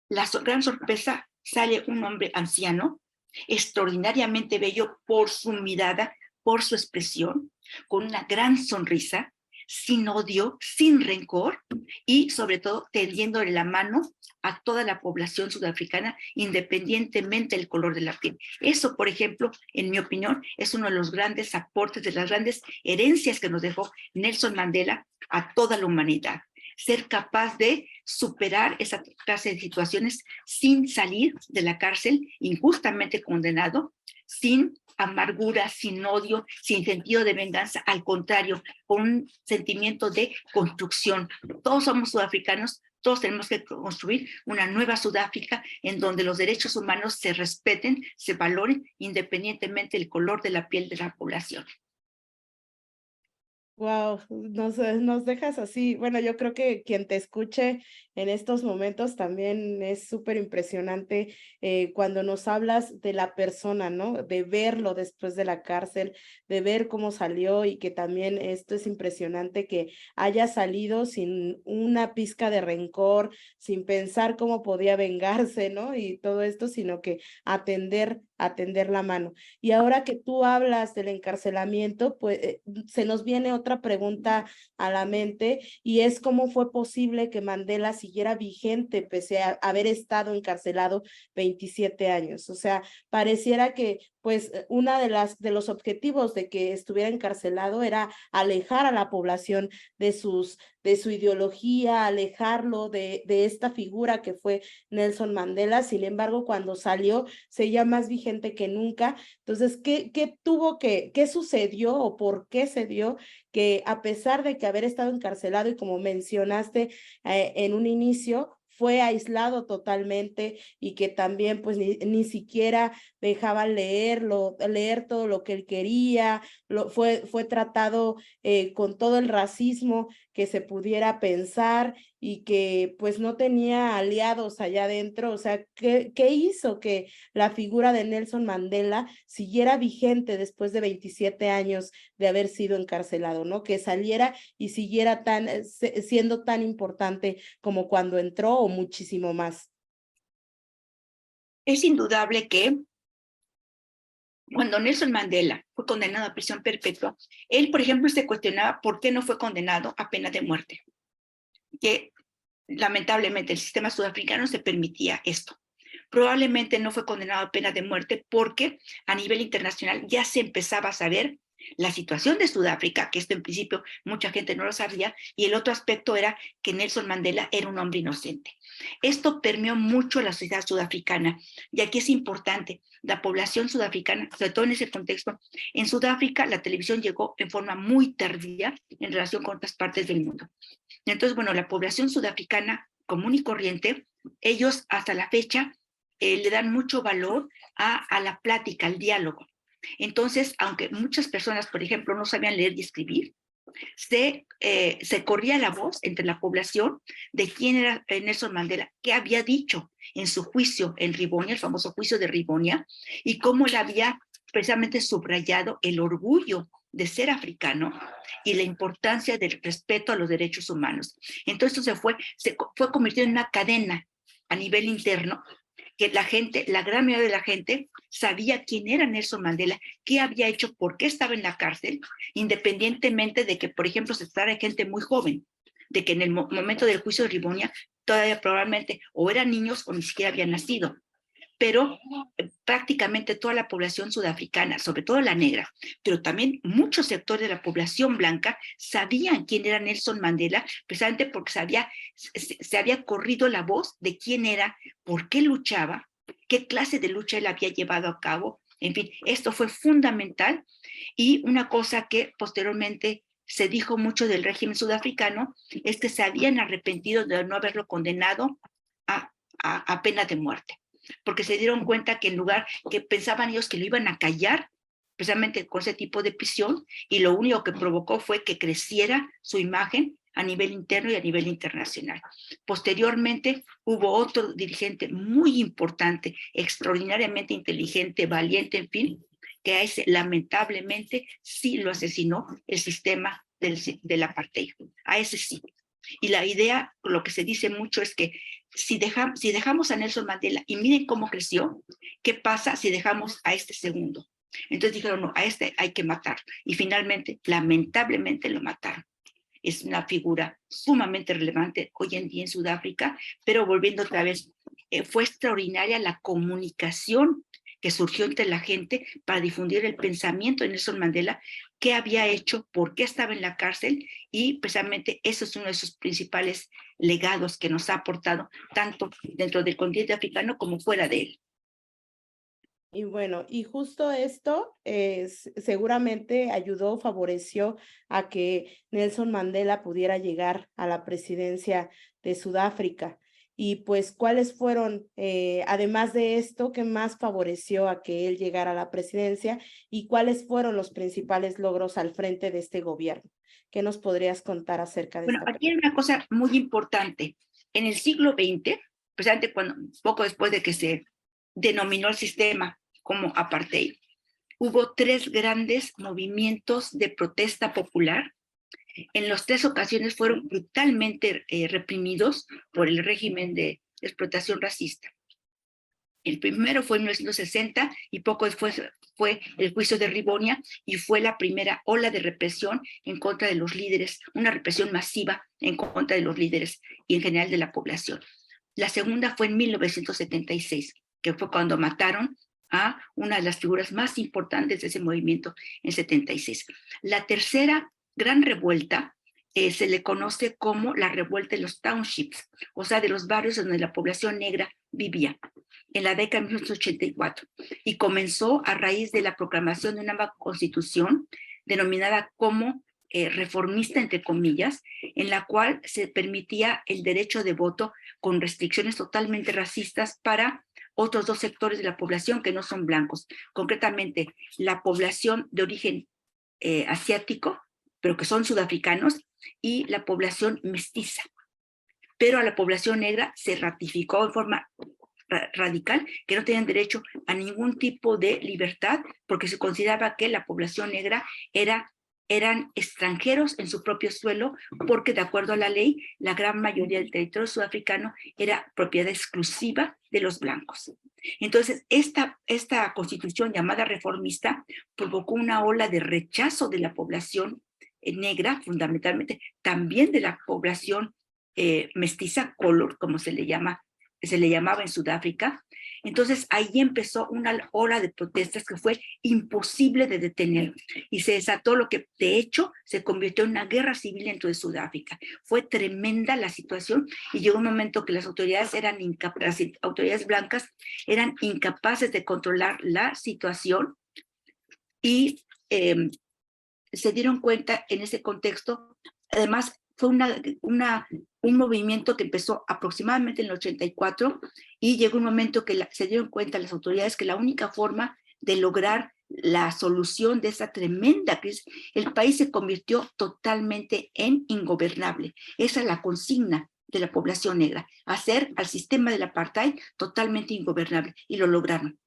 B: la gran sorpresa, sale un hombre anciano, extraordinariamente bello por su mirada, por su expresión, con una gran sonrisa, sin odio, sin rencor, y sobre todo tendiéndole la mano a toda la población sudafricana, independientemente del color de la piel. Eso, por ejemplo, en mi opinión, es uno de los grandes aportes, de las grandes herencias que nos dejó Nelson Mandela a toda la humanidad. Ser capaz de superar esa clase de situaciones sin salir de la cárcel injustamente condenado, sin amargura, sin odio, sin sentido de venganza, al contrario, con un sentimiento de construcción. Todos somos sudafricanos, todos tenemos que construir una nueva Sudáfrica en donde los derechos humanos se respeten, se valoren, independientemente del color de la piel de la población.
A: Wow, nos dejas así. Bueno, yo creo que quien te escuche en estos momentos también es súper impresionante cuando nos hablas de la persona, ¿no? De verlo después de la cárcel, de ver cómo salió y que también esto es impresionante que haya salido sin una pizca de rencor, sin pensar cómo podía vengarse, ¿no? Y todo esto, sino que atender la mano. Y ahora que tú hablas del encarcelamiento, pues se nos viene otra pregunta a la mente y es cómo fue posible que Mandela siguiera vigente pese a haber estado encarcelado 27 años. O sea, pareciera que pues una de los objetivos de que estuviera encarcelado era alejar a la población de su ideología, alejarlo de esta figura que fue Nelson Mandela. Sin embargo, cuando salió, seguía más vigente que nunca. Entonces, qué sucedió o por qué se dio que a pesar de que haber estado encarcelado y como mencionaste en un inicio, fue aislado totalmente y que también pues ni siquiera dejaban leer todo lo que él quería, fue tratado con todo el racismo que se pudiera pensar y que pues no tenía aliados allá adentro? O sea, ¿qué hizo que la figura de Nelson Mandela siguiera vigente después de 27 años de haber sido encarcelado, ¿no? Que saliera y siguiera siendo tan importante como cuando entró o muchísimo más.
B: Es indudable que cuando Nelson Mandela fue condenado a prisión perpetua, él, por ejemplo, se cuestionaba por qué no fue condenado a pena de muerte, que lamentablemente el sistema sudafricano se permitía esto. Probablemente no fue condenado a pena de muerte porque a nivel internacional ya se empezaba a saber la situación de Sudáfrica, que esto en principio mucha gente no lo sabía, y el otro aspecto era que Nelson Mandela era un hombre inocente. Esto permeó mucho a la sociedad sudafricana, y aquí es importante, la población sudafricana, sobre todo en ese contexto, en Sudáfrica la televisión llegó en forma muy tardía en relación con otras partes del mundo. Entonces, bueno, la población sudafricana común y corriente, ellos hasta la fecha le dan mucho valor a la plática, al diálogo. Entonces, aunque muchas personas, por ejemplo, no sabían leer y escribir, se corría la voz entre la población de quién era Nelson Mandela, qué había dicho en su juicio en Rivonia, el famoso juicio de Rivonia, y cómo él había precisamente subrayado el orgullo de ser africano y la importancia del respeto a los derechos humanos. Entonces se fue convirtiendo en una cadena a nivel interno que la gente, la gran mayoría de la gente sabía quién era Nelson Mandela, qué había hecho, por qué estaba en la cárcel, independientemente de que, por ejemplo, se tratara de gente muy joven, de que en el momento del juicio de Rivonia todavía probablemente o eran niños o ni siquiera habían nacido. Pero prácticamente toda la población sudafricana, sobre todo la negra, pero también muchos sectores de la población blanca sabían quién era Nelson Mandela, precisamente porque se había corrido la voz de quién era, por qué luchaba, qué clase de lucha él había llevado a cabo. En fin, esto fue fundamental y una cosa que posteriormente se dijo mucho del régimen sudafricano es que se habían arrepentido de no haberlo condenado a pena de muerte, porque se dieron cuenta que en lugar que pensaban ellos que lo iban a callar, precisamente con ese tipo de prisión, y lo único que provocó fue que creciera su imagen a nivel interno y a nivel internacional. Posteriormente hubo otro dirigente muy importante, extraordinariamente inteligente, valiente, en fin, que a ese lamentablemente sí lo asesinó el sistema del apartheid. A ese sí. Y la idea, lo que se dice mucho es que si dejamos a Nelson Mandela y miren cómo creció, ¿qué pasa si dejamos a este segundo? Entonces dijeron, no, a este hay que matar. Y finalmente, lamentablemente, lo mataron. Es una figura sumamente relevante hoy en día en Sudáfrica, pero volviendo otra vez, fue extraordinaria la comunicación que surgió entre la gente para difundir el pensamiento de Nelson Mandela, qué había hecho, por qué estaba en la cárcel, y precisamente eso es uno de sus principales legados que nos ha aportado tanto dentro del continente africano como fuera de él.
A: Y bueno, y justo esto seguramente ayudó, favoreció a que Nelson Mandela pudiera llegar a la presidencia de Sudáfrica. Y pues, ¿cuáles fueron, además de esto, qué más favoreció a que él llegara a la presidencia y cuáles fueron los principales logros al frente de este gobierno? ¿Qué nos podrías contar acerca de
B: Bueno,
A: esta
B: aquí
A: persona?
B: hay una cosa muy importante. En el siglo XX, precisamente poco después de que se denominó el sistema como apartheid, hubo tres grandes movimientos de protesta popular. En las tres ocasiones fueron brutalmente reprimidos por el régimen de explotación racista. El primero fue en 1960 y poco después fue el juicio de Rivonia y fue la primera ola de represión en contra de los líderes, una represión masiva en contra de los líderes y en general de la población. La segunda fue en 1976, que fue cuando mataron a una de las figuras más importantes de ese movimiento en 76. La tercera gran revuelta se le conoce como la revuelta de los townships, o sea, de los barrios donde la población negra vivía, en la década de 1984, y comenzó a raíz de la proclamación de una nueva constitución denominada como reformista, entre comillas, en la cual se permitía el derecho de voto con restricciones totalmente racistas para otros dos sectores de la población que no son blancos, concretamente la población de origen asiático, pero que son sudafricanos, y la población mestiza. Pero a la población negra se ratificó en forma radical que no tenían derecho a ningún tipo de libertad porque se consideraba que la población negra eran extranjeros en su propio suelo porque de acuerdo a la ley la gran mayoría del territorio sudafricano era propiedad exclusiva de los blancos. Entonces esta constitución llamada reformista provocó una ola de rechazo de la población negra, fundamentalmente también de la población mestiza, color, como se le llamaba en Sudáfrica. Entonces ahí empezó una ola de protestas que fue imposible de detener y se desató lo que de hecho se convirtió en una guerra civil dentro de Sudáfrica. Fue tremenda la situación y llegó un momento que las autoridades blancas eran incapaces de controlar la situación y se dieron cuenta en ese contexto. Además fue un movimiento que empezó aproximadamente en el 84 y llegó un momento que se dieron cuenta las autoridades que la única forma de lograr la solución de esa tremenda crisis, el país se convirtió totalmente en ingobernable. Esa es la consigna de la población negra, hacer al sistema del apartheid totalmente ingobernable, y lo lograron.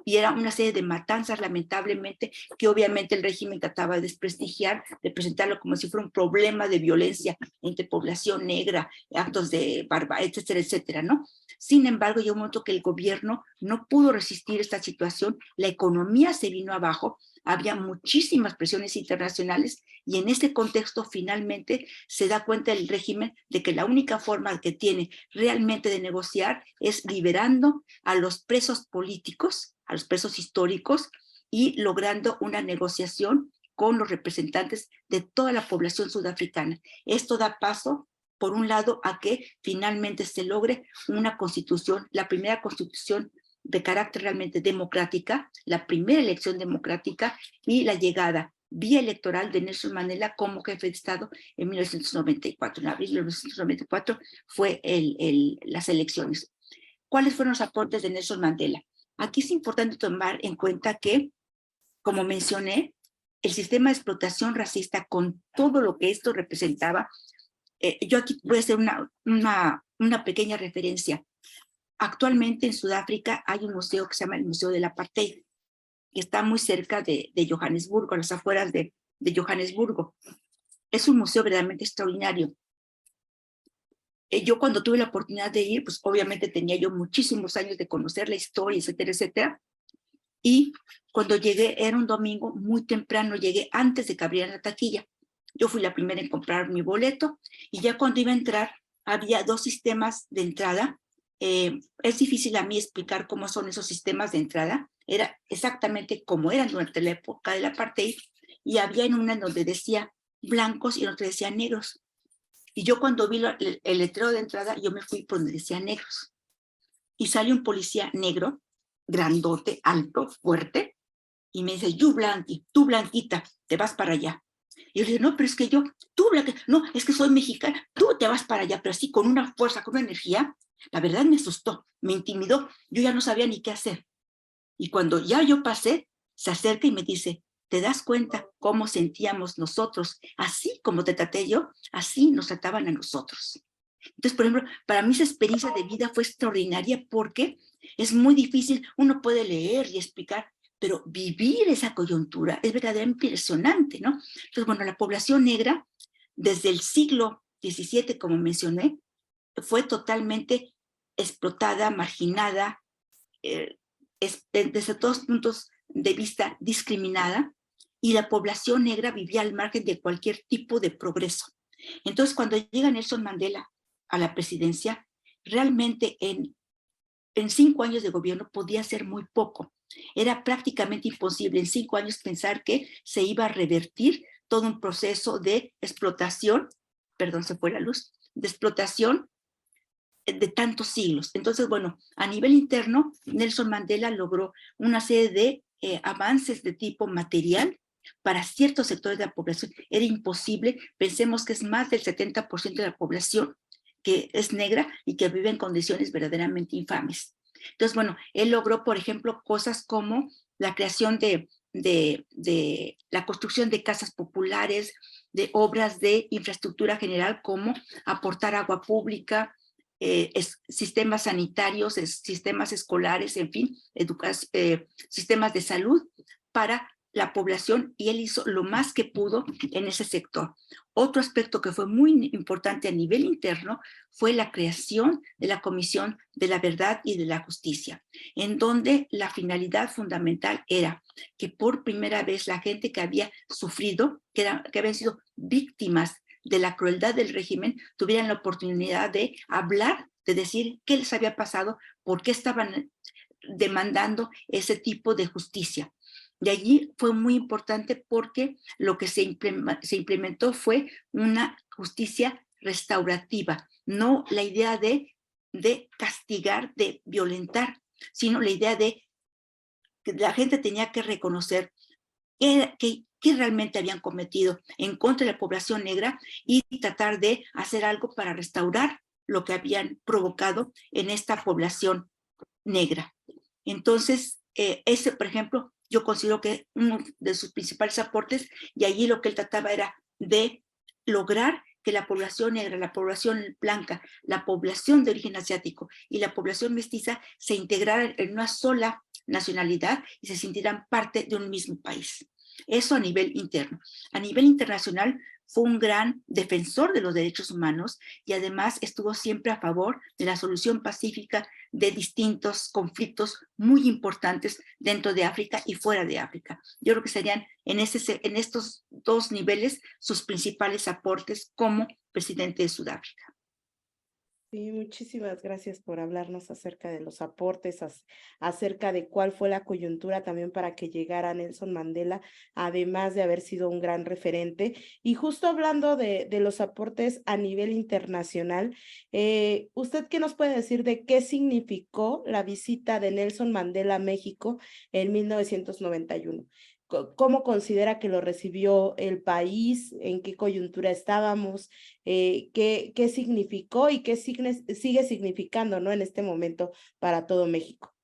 B: Y era una serie de matanzas, lamentablemente, que obviamente el régimen trataba de desprestigiar, de presentarlo como si fuera un problema de violencia entre población negra, actos de barbarie, etcétera, etcétera, ¿no? Sin embargo, llegó un momento que el gobierno no pudo resistir esta situación, la economía se vino abajo, había muchísimas presiones internacionales y en ese contexto finalmente se da cuenta el régimen de que la única forma que tiene realmente de negociar es liberando a los presos políticos, a los presos históricos y logrando una negociación con los representantes de toda la población sudafricana. Esto da paso, por un lado, a que finalmente se logre una constitución, la primera constitución de carácter realmente democrática, la primera elección democrática y la llegada vía electoral de Nelson Mandela como jefe de Estado en 1994. En abril de 1994 fue las elecciones. ¿Cuáles fueron los aportes de Nelson Mandela? Aquí es importante tomar en cuenta que, como mencioné, el sistema de explotación racista con todo lo que esto representaba, yo aquí voy a hacer una pequeña referencia. Actualmente en Sudáfrica hay un museo que se llama el Museo del Apartheid, que está muy cerca de Johannesburgo, a las afueras de Johannesburgo. Es un museo verdaderamente extraordinario. Yo cuando tuve la oportunidad de ir, pues obviamente tenía yo muchísimos años de conocer la historia, etcétera, etcétera. Y cuando llegué, era un domingo muy temprano, llegué antes de que abrieran la taquilla. Yo fui la primera en comprar mi boleto y ya cuando iba a entrar, había dos sistemas de entrada. Es difícil a mí explicar cómo son esos sistemas de entrada. Era exactamente como eran durante la época del apartheid y había en una donde decía blancos y en otra decía negros. Y yo cuando vi el letrero de entrada, yo me fui por donde decía negros. Y sale un policía negro, grandote, alto, fuerte, y me dice, tú blanquita, te vas para allá. Y yo le digo, no, pero es que no, es que soy mexicana, tú te vas para allá, pero así con una fuerza, con una energía. La verdad me asustó, me intimidó, yo ya no sabía ni qué hacer. Y cuando ya yo pasé, se acerca y me dice, ¿te das cuenta cómo sentíamos nosotros? Así como te traté yo, así nos trataban a nosotros. Entonces, por ejemplo, para mí esa experiencia de vida fue extraordinaria porque es muy difícil, uno puede leer y explicar, pero vivir esa coyuntura es verdaderamente impresionante, ¿no? Entonces, bueno, la población negra, desde el siglo XVII, como mencioné, fue totalmente explotada, marginada, eh, desde todos puntos de vista discriminada, y la población negra vivía al margen de cualquier tipo de progreso. Entonces, cuando llega Nelson Mandela a la presidencia, realmente en 5 años de gobierno podía ser muy poco. Era prácticamente imposible en 5 años pensar que se iba a revertir todo un proceso de explotación, perdón, se fue la luz, de explotación de tantos siglos. Entonces, bueno, a nivel interno, Nelson Mandela logró una serie de avances de tipo material para ciertos sectores de la población. Era imposible, pensemos que es más del 70% de la población que es negra y que vive en condiciones verdaderamente infames. Entonces, bueno, él logró, por ejemplo, cosas como la creación de la construcción de casas populares, de obras de infraestructura general como aportar agua pública, sistemas sanitarios, sistemas escolares, en fin, sistemas de salud para la población, y él hizo lo más que pudo en ese sector. Otro aspecto que fue muy importante a nivel interno fue la creación de la Comisión de la Verdad y de la Justicia, en donde la finalidad fundamental era que por primera vez la gente que había sufrido, que habían sido víctimas de la crueldad del régimen, tuvieran la oportunidad de hablar, de decir qué les había pasado, por qué estaban demandando ese tipo de justicia. De allí fue muy importante porque lo que se implementó fue una justicia restaurativa, no la idea de castigar, de violentar, sino la idea de que la gente tenía que reconocer que realmente habían cometido en contra de la población negra y tratar de hacer algo para restaurar lo que habían provocado en esta población negra. Entonces, ese, por ejemplo, yo considero que uno de sus principales aportes, y allí lo que él trataba era de lograr que la población negra, la población blanca, la población de origen asiático y la población mestiza se integraran en una sola nacionalidad y se sintieran parte de un mismo país. Eso a nivel interno. A nivel internacional fue un gran defensor de los derechos humanos y además estuvo siempre a favor de la solución pacífica de distintos conflictos muy importantes dentro de África y fuera de África. Yo creo que serían en estos 2 niveles sus principales aportes como presidente de Sudáfrica.
A: Sí, muchísimas gracias por hablarnos acerca de los aportes, acerca de cuál fue la coyuntura también para que llegara Nelson Mandela, además de haber sido un gran referente. Y justo hablando de los aportes a nivel internacional, ¿usted qué nos puede decir de qué significó la visita de Nelson Mandela a México en 1991? ¿Cómo considera que lo recibió el país? ¿En qué coyuntura estábamos? ¿Qué significó y qué sigue significando, ¿no? En este momento para todo México.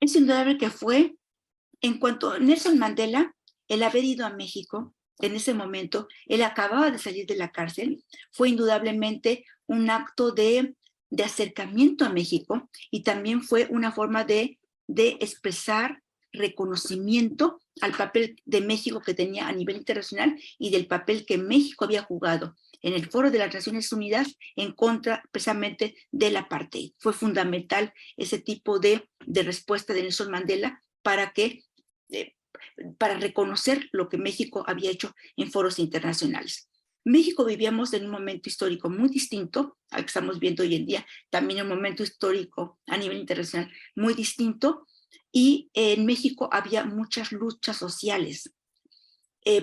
B: Es indudable que fue, en cuanto a Nelson Mandela, el haber ido a México en ese momento, él acababa de salir de la cárcel, fue indudablemente un acto de acercamiento a México y también fue una forma de expresar reconocimiento al papel de México que tenía a nivel internacional y del papel que México había jugado en el Foro de las Naciones Unidas en contra precisamente del apartheid. Fue fundamental ese tipo de respuesta de Nelson Mandela para para reconocer lo que México había hecho en foros internacionales. México vivíamos en un momento histórico muy distinto al que estamos viendo hoy en día, también en un momento histórico a nivel internacional muy distinto, y en México había muchas luchas sociales.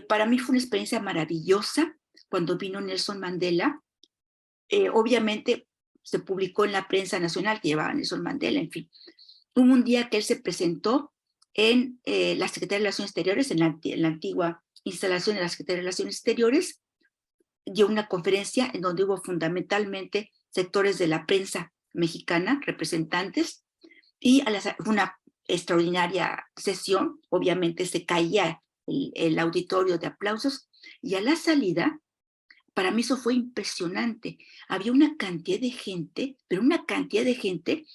B: Para mí fue una experiencia maravillosa cuando vino Nelson Mandela. Obviamente se publicó en la prensa nacional que llevaba Nelson Mandela, en fin. Hubo un día que él se presentó en la Secretaría de Relaciones Exteriores, en la antigua instalación de la Secretaría de Relaciones Exteriores, dio una conferencia en donde hubo fundamentalmente sectores de la prensa mexicana, representantes, y fue una extraordinaria sesión. Obviamente se caía el auditorio de aplausos, y a la salida, para mí eso fue impresionante. Había una cantidad de gente, pero una cantidad de gente,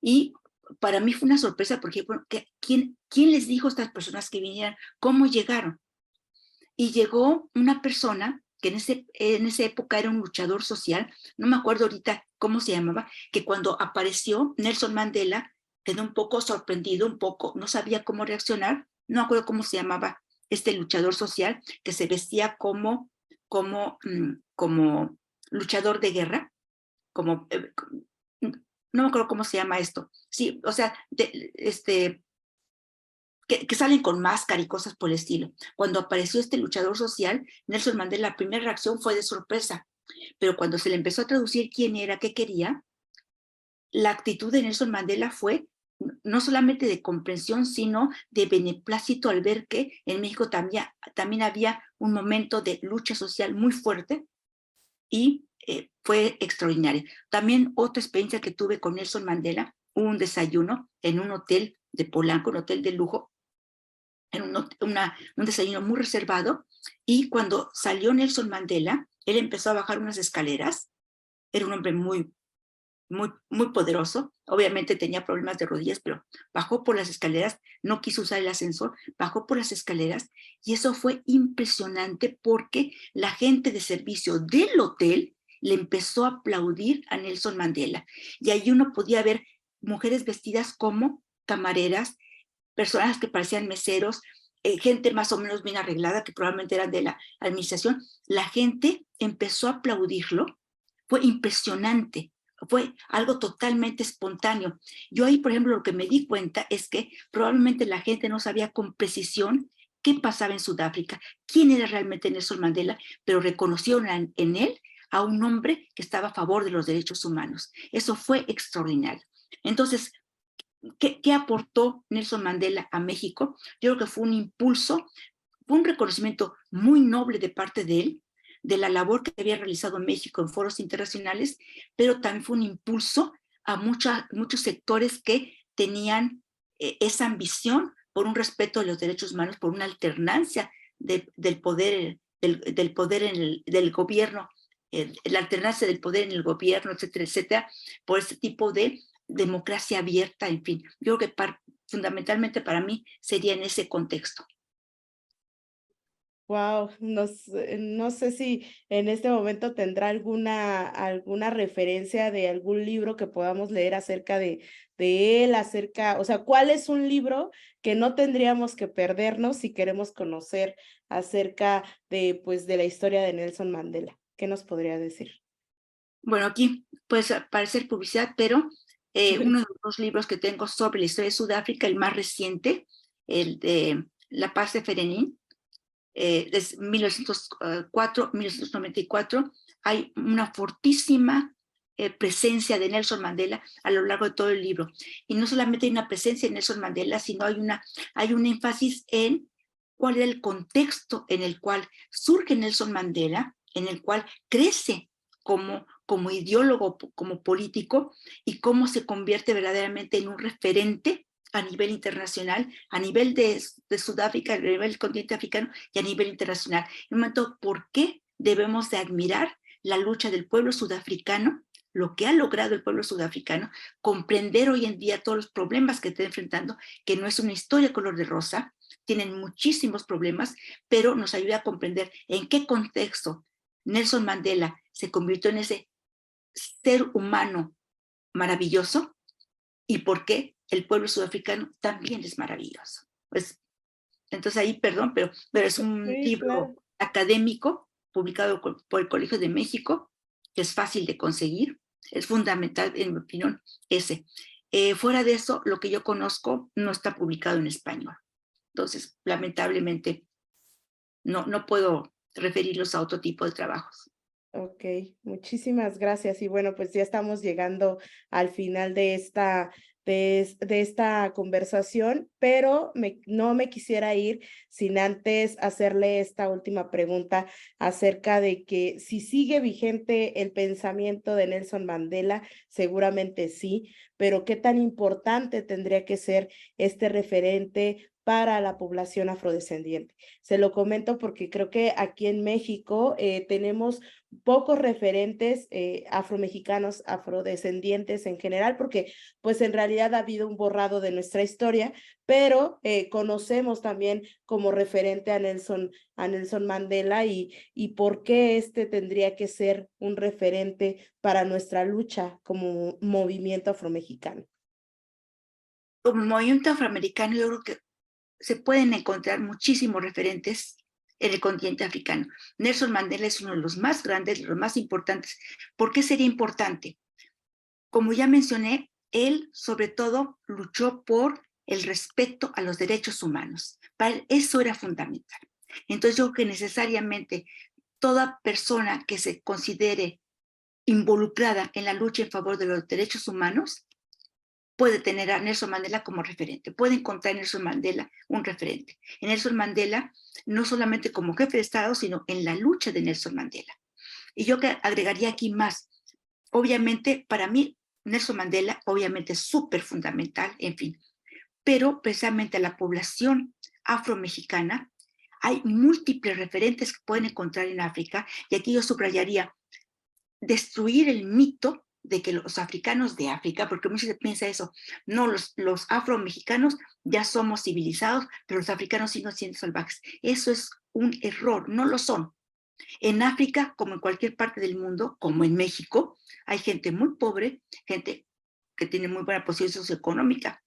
B: y para mí fue una sorpresa porque, bueno, ¿quién les dijo a estas personas que vinieran? ¿Cómo llegaron? Y llegó una persona que en esa época era un luchador social, no me acuerdo ahorita cómo se llamaba, que cuando apareció Nelson Mandela quedó un poco sorprendido, no sabía cómo reaccionar, no me acuerdo cómo se llamaba este luchador social que se vestía como luchador de guerra, como, no me acuerdo cómo se llama esto, sí, o sea, que salen con máscara y cosas por el estilo. Cuando apareció este luchador social, Nelson Mandela, la primera reacción fue de sorpresa, pero cuando se le empezó a traducir quién era, qué quería, la actitud de Nelson Mandela fue no solamente de comprensión, sino de beneplácito al ver que en México también había un momento de lucha social muy fuerte, y fue extraordinario. También otra experiencia que tuve con Nelson Mandela, un desayuno en un hotel de Polanco, un hotel de lujo, en un desayuno muy reservado, y cuando salió Nelson Mandela, él empezó a bajar unas escaleras. Era un hombre muy poderoso, obviamente tenía problemas de rodillas, pero bajó por las escaleras, no quiso usar el ascensor, bajó por las escaleras, y eso fue impresionante porque la gente de servicio del hotel le empezó a aplaudir a Nelson Mandela, y ahí uno podía ver mujeres vestidas como camareras, personas que parecían meseros, gente más o menos bien arreglada, que probablemente eran de la administración. La gente empezó a aplaudirlo, fue impresionante, fue algo totalmente espontáneo. Yo ahí, por ejemplo, lo que me di cuenta es que probablemente la gente no sabía con precisión qué pasaba en Sudáfrica, quién era realmente Nelson Mandela, pero reconocieron en él a un hombre que estaba a favor de los derechos humanos. Eso fue extraordinario. Entonces, ¿qué aportó Nelson Mandela a México? Yo creo que fue un impulso, fue un reconocimiento muy noble de parte de él, de la labor que había realizado en México en foros internacionales, pero también fue un impulso a muchos sectores que tenían esa ambición por un respeto de los derechos humanos, por una alternancia del poder, del poder del gobierno, la alternancia del poder en el gobierno, etcétera, etcétera, por ese tipo de democracia abierta, en fin. Yo creo que fundamentalmente para mí sería en ese contexto.
A: Wow, no sé si en este momento tendrá alguna referencia de algún libro que podamos leer acerca de él, o sea, ¿cuál es un libro que no tendríamos que perdernos si queremos conocer acerca pues, de la historia de Nelson Mandela? ¿Qué nos podría decir?
B: Bueno, aquí puede parecer publicidad, pero uno de los libros que tengo sobre la historia de Sudáfrica, el más reciente, el de La Paz de Ferenin, desde 1994, hay una fortísima presencia de Nelson Mandela a lo largo de todo el libro. Y no solamente hay una presencia de Nelson Mandela, sino hay un énfasis en cuál era el contexto en el cual surge Nelson Mandela, en el cual crece como ideólogo, como político, y cómo se convierte verdaderamente en un referente a nivel internacional, a nivel de Sudáfrica, a nivel del continente africano y a nivel internacional. En un momento, ¿por qué debemos de admirar la lucha del pueblo sudafricano, lo que ha logrado el pueblo sudafricano, comprender hoy en día todos los problemas que está enfrentando, que no es una historia color de rosa, tienen muchísimos problemas, pero nos ayuda a comprender en qué contexto Nelson Mandela se convirtió en ese ser humano maravilloso, y por qué el pueblo sudafricano también es maravilloso. Pues, entonces ahí, perdón, pero es un
A: Sí,
B: libro
A: claro.
B: académico publicado por el Colegio de México, que es fácil de conseguir, es fundamental, en mi opinión, ese. Fuera de eso, lo que yo conozco no está publicado en español. Entonces, lamentablemente, no puedo referirlos a otro tipo de trabajos.
A: Ok, muchísimas gracias. Y bueno, pues ya estamos llegando al final de esta conversación, pero no me quisiera ir sin antes hacerle esta última pregunta acerca de que si sigue vigente el pensamiento de Nelson Mandela, seguramente sí, pero qué tan importante tendría que ser este referente para la población afrodescendiente. Se lo comento porque creo que aquí en México tenemos pocos referentes afromexicanos, afrodescendientes en general, porque pues en realidad ha habido un borrado de nuestra historia, pero conocemos también como referente a Nelson Mandela y por qué este tendría que ser un referente para nuestra lucha como movimiento afromexicano.
B: Como movimiento afroamericano, yo creo que se pueden encontrar muchísimos referentes en el continente africano. Nelson Mandela es uno de los más grandes, de los más importantes. ¿Por qué sería importante? Como ya mencioné, él sobre todo luchó por el respeto a los derechos humanos. Para él eso era fundamental. Entonces yo creo que necesariamente toda persona que se considere involucrada en la lucha en favor de los derechos humanos puede tener a Nelson Mandela como referente, puede encontrar en Nelson Mandela un referente. En Nelson Mandela, no solamente como jefe de Estado, sino en la lucha de Nelson Mandela. Y yo que agregaría aquí más, obviamente para mí Nelson Mandela obviamente es súper fundamental, en fin, pero precisamente a la población afromexicana hay múltiples referentes que pueden encontrar en África, y aquí yo subrayaría destruir el mito de que los africanos de África, porque muchos se piensa eso, no, los afromexicanos ya somos civilizados, pero los africanos siguen siendo salvajes. Eso es un error, no lo son. En África, como en cualquier parte del mundo, como en México, hay gente muy pobre, gente que tiene muy buena posición socioeconómica,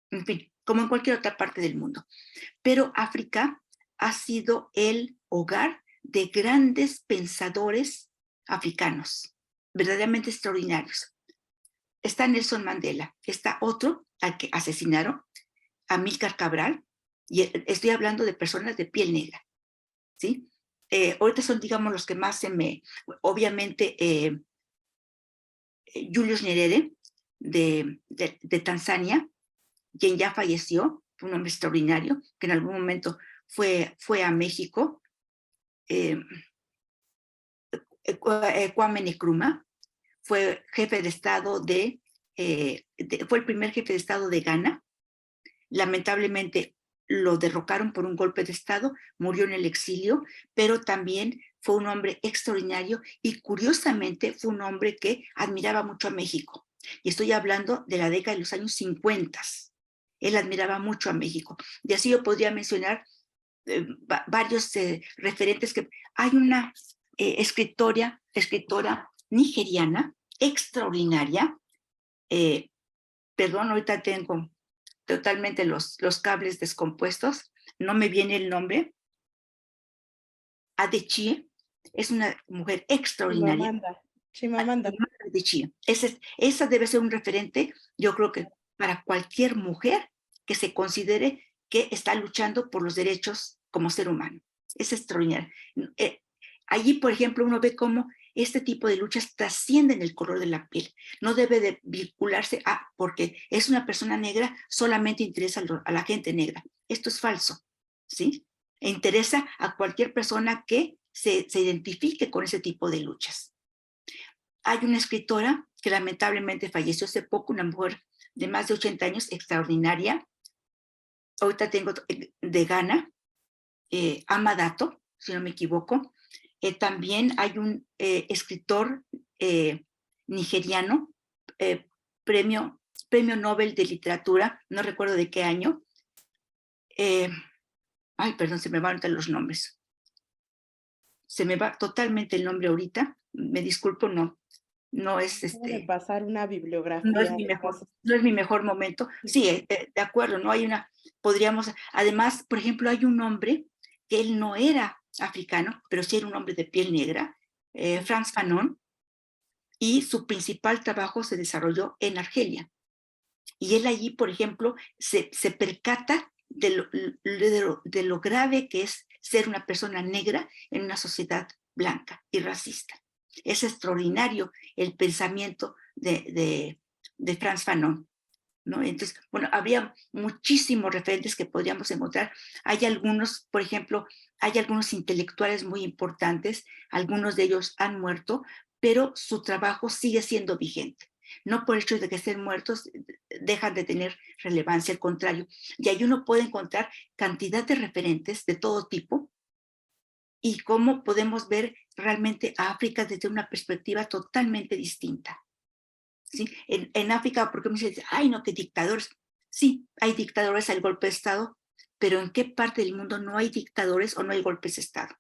B: en fin, como en cualquier otra parte del mundo. Pero África ha sido el hogar de grandes pensadores africanos, verdaderamente extraordinarios. Está Nelson Mandela, está otro al que asesinaron, Amílcar Cabral, y estoy hablando de personas de piel negra, ¿sí? Ahorita son, digamos, los que más obviamente, Julius Nyerere, de Tanzania, quien ya falleció, fue un hombre extraordinario, que en algún momento fue a México, Kwame Nkrumah, fue jefe de Estado fue el primer jefe de Estado de Ghana. Lamentablemente lo derrocaron por un golpe de Estado, murió en el exilio, pero también fue un hombre extraordinario y curiosamente fue un hombre que admiraba mucho a México. Y estoy hablando de la década de los años 50. Él admiraba mucho a México. Y así yo podría mencionar varios referentes que hay una escritora nigeriana extraordinaria. Perdón, ahorita tengo totalmente los cables descompuestos, no me viene el nombre. Adichie es una mujer extraordinaria.
A: Chimamanda.
B: Adichie. Esa debe ser un referente, yo creo que para cualquier mujer que se considere que está luchando por los derechos como ser humano. Es extraordinario. Allí, por ejemplo, uno ve cómo este tipo de luchas trascienden el color de la piel. No debe de vincularse a, porque es una persona negra, solamente interesa a la gente negra. Esto es falso, ¿sí? E interesa a cualquier persona que se identifique con ese tipo de luchas. Hay una escritora que lamentablemente falleció hace poco, una mujer de más de 80 años, extraordinaria. Ahorita tengo de Ghana, Amadato, si no me equivoco. También hay un escritor nigeriano, premio Nobel de Literatura, no recuerdo de qué año. Perdón, se me van los nombres. Se me va totalmente el nombre ahorita, me disculpo, no es
A: pasar una bibliografía.
B: No es mi mejor momento. Sí, de acuerdo, no hay además, por ejemplo, hay un hombre que él no era africano, pero sí era un hombre de piel negra, Frantz Fanon, y su principal trabajo se desarrolló en Argelia. Y él allí, por ejemplo, se percata de lo grave que es ser una persona negra en una sociedad blanca y racista. Es extraordinario el pensamiento de Frantz Fanon. ¿no? Entonces, bueno, habría muchísimos referentes que podríamos encontrar. Hay algunos, por ejemplo, hay algunos intelectuales muy importantes, algunos de ellos han muerto, pero su trabajo sigue siendo vigente. No por el hecho de que estén muertos dejan de tener relevancia, al contrario. Y ahí uno puede encontrar cantidad de referentes de todo tipo y cómo podemos ver realmente a África desde una perspectiva totalmente distinta. ¿Sí? En África, porque me dice, ay, no, que dictadores. Sí, hay dictadores, hay golpe de Estado, pero ¿en qué parte del mundo no hay dictadores o no hay golpes de Estado?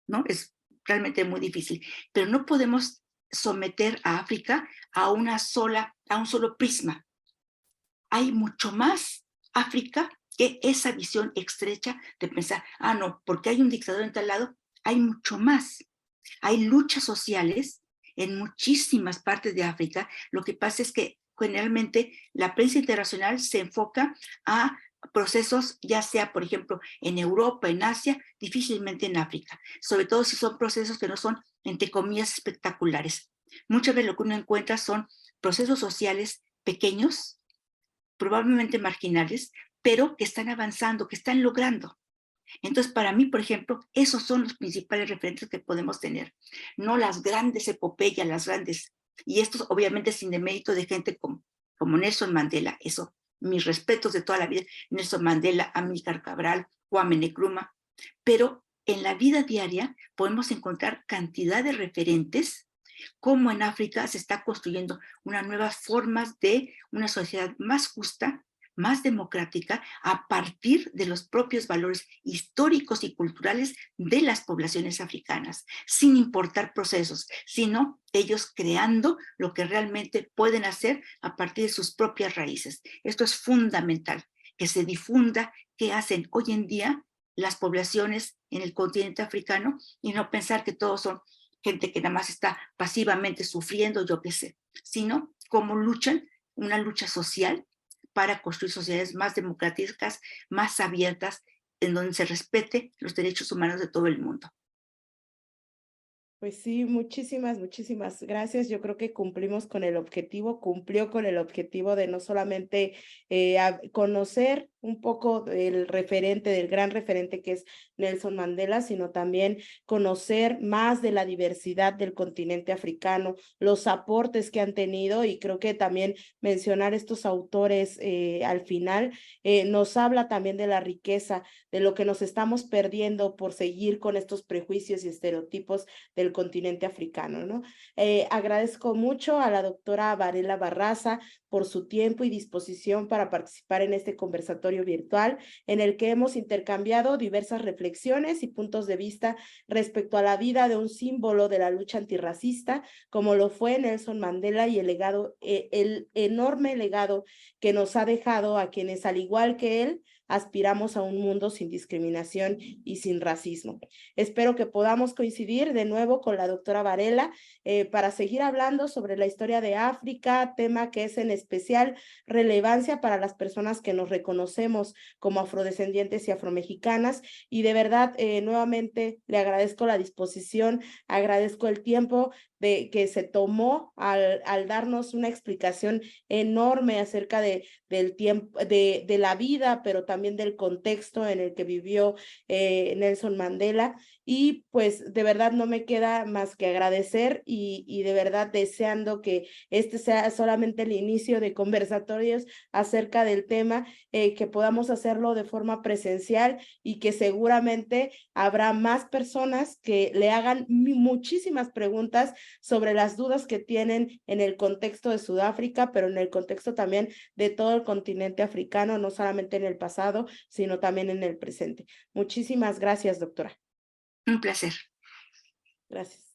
B: ¿No? Es realmente muy difícil. Pero no podemos someter a África a a un solo prisma. Hay mucho más África que esa visión estrecha de pensar, ah, no, porque hay un dictador en tal lado, hay mucho más. Hay luchas sociales en muchísimas partes de África. Lo que pasa es que generalmente la prensa internacional se enfoca a procesos, ya sea, por ejemplo, en Europa, en Asia, difícilmente en África, sobre todo si son procesos que no son, entre comillas, espectaculares. Muchas veces lo que uno encuentra son procesos sociales pequeños, probablemente marginales, pero que están avanzando, que están logrando. Entonces, para mí, por ejemplo, esos son los principales referentes que podemos tener, no las grandes epopeyas, las grandes, y esto obviamente sin demérito de gente como Nelson Mandela, eso, mis respetos de toda la vida, Nelson Mandela, Amílcar Cabral, Kwame Nkrumah, pero en la vida diaria podemos encontrar cantidad de referentes cómo en África se está construyendo una nueva forma de una sociedad más justa, más democrática, a partir de los propios valores históricos y culturales de las poblaciones africanas, sin importar procesos, sino ellos creando lo que realmente pueden hacer a partir de sus propias raíces. Esto es fundamental, que se difunda qué hacen hoy en día las poblaciones en el continente africano y no pensar que todos son gente que nada más está pasivamente sufriendo, yo qué sé, sino cómo luchan una lucha social para construir sociedades más democráticas, más abiertas, en donde se respete los derechos humanos de todo el mundo.
A: Pues sí, muchísimas gracias. Yo creo que cumplimos con el objetivo, cumplió con el objetivo de no solamente conocer un poco del referente, del gran referente que es Nelson Mandela, sino también conocer más de la diversidad del continente africano, los aportes que han tenido y creo que también mencionar estos autores al final nos habla también de la riqueza, de lo que nos estamos perdiendo por seguir con estos prejuicios y estereotipos del continente africano, ¿no? Agradezco mucho a la doctora Varela Barraza por su tiempo y disposición para participar en este conversatorio virtual en el que hemos intercambiado diversas reflexiones y puntos de vista respecto a la vida de un símbolo de la lucha antirracista, como lo fue Nelson Mandela y el legado, el enorme legado que nos ha dejado a quienes, al igual que él, aspiramos a un mundo sin discriminación y sin racismo. Espero que podamos coincidir de nuevo con la doctora Varela para seguir hablando sobre la historia de África, tema que es en especial relevancia para las personas que nos reconocemos como afrodescendientes y afromexicanas. Y de verdad, nuevamente le agradezco la disposición, agradezco el tiempo de que se tomó al darnos una explicación enorme acerca del tiempo, de la vida, pero también del contexto en el que vivió Nelson Mandela. Y pues de verdad no me queda más que agradecer y de verdad deseando que este sea solamente el inicio de conversatorios acerca del tema, que podamos hacerlo de forma presencial y que seguramente habrá más personas que le hagan muchísimas preguntas sobre las dudas que tienen en el contexto de Sudáfrica, pero en el contexto también de todo el continente africano, no solamente en el pasado, sino también en el presente. Muchísimas gracias, doctora.
B: Un placer.
A: Gracias.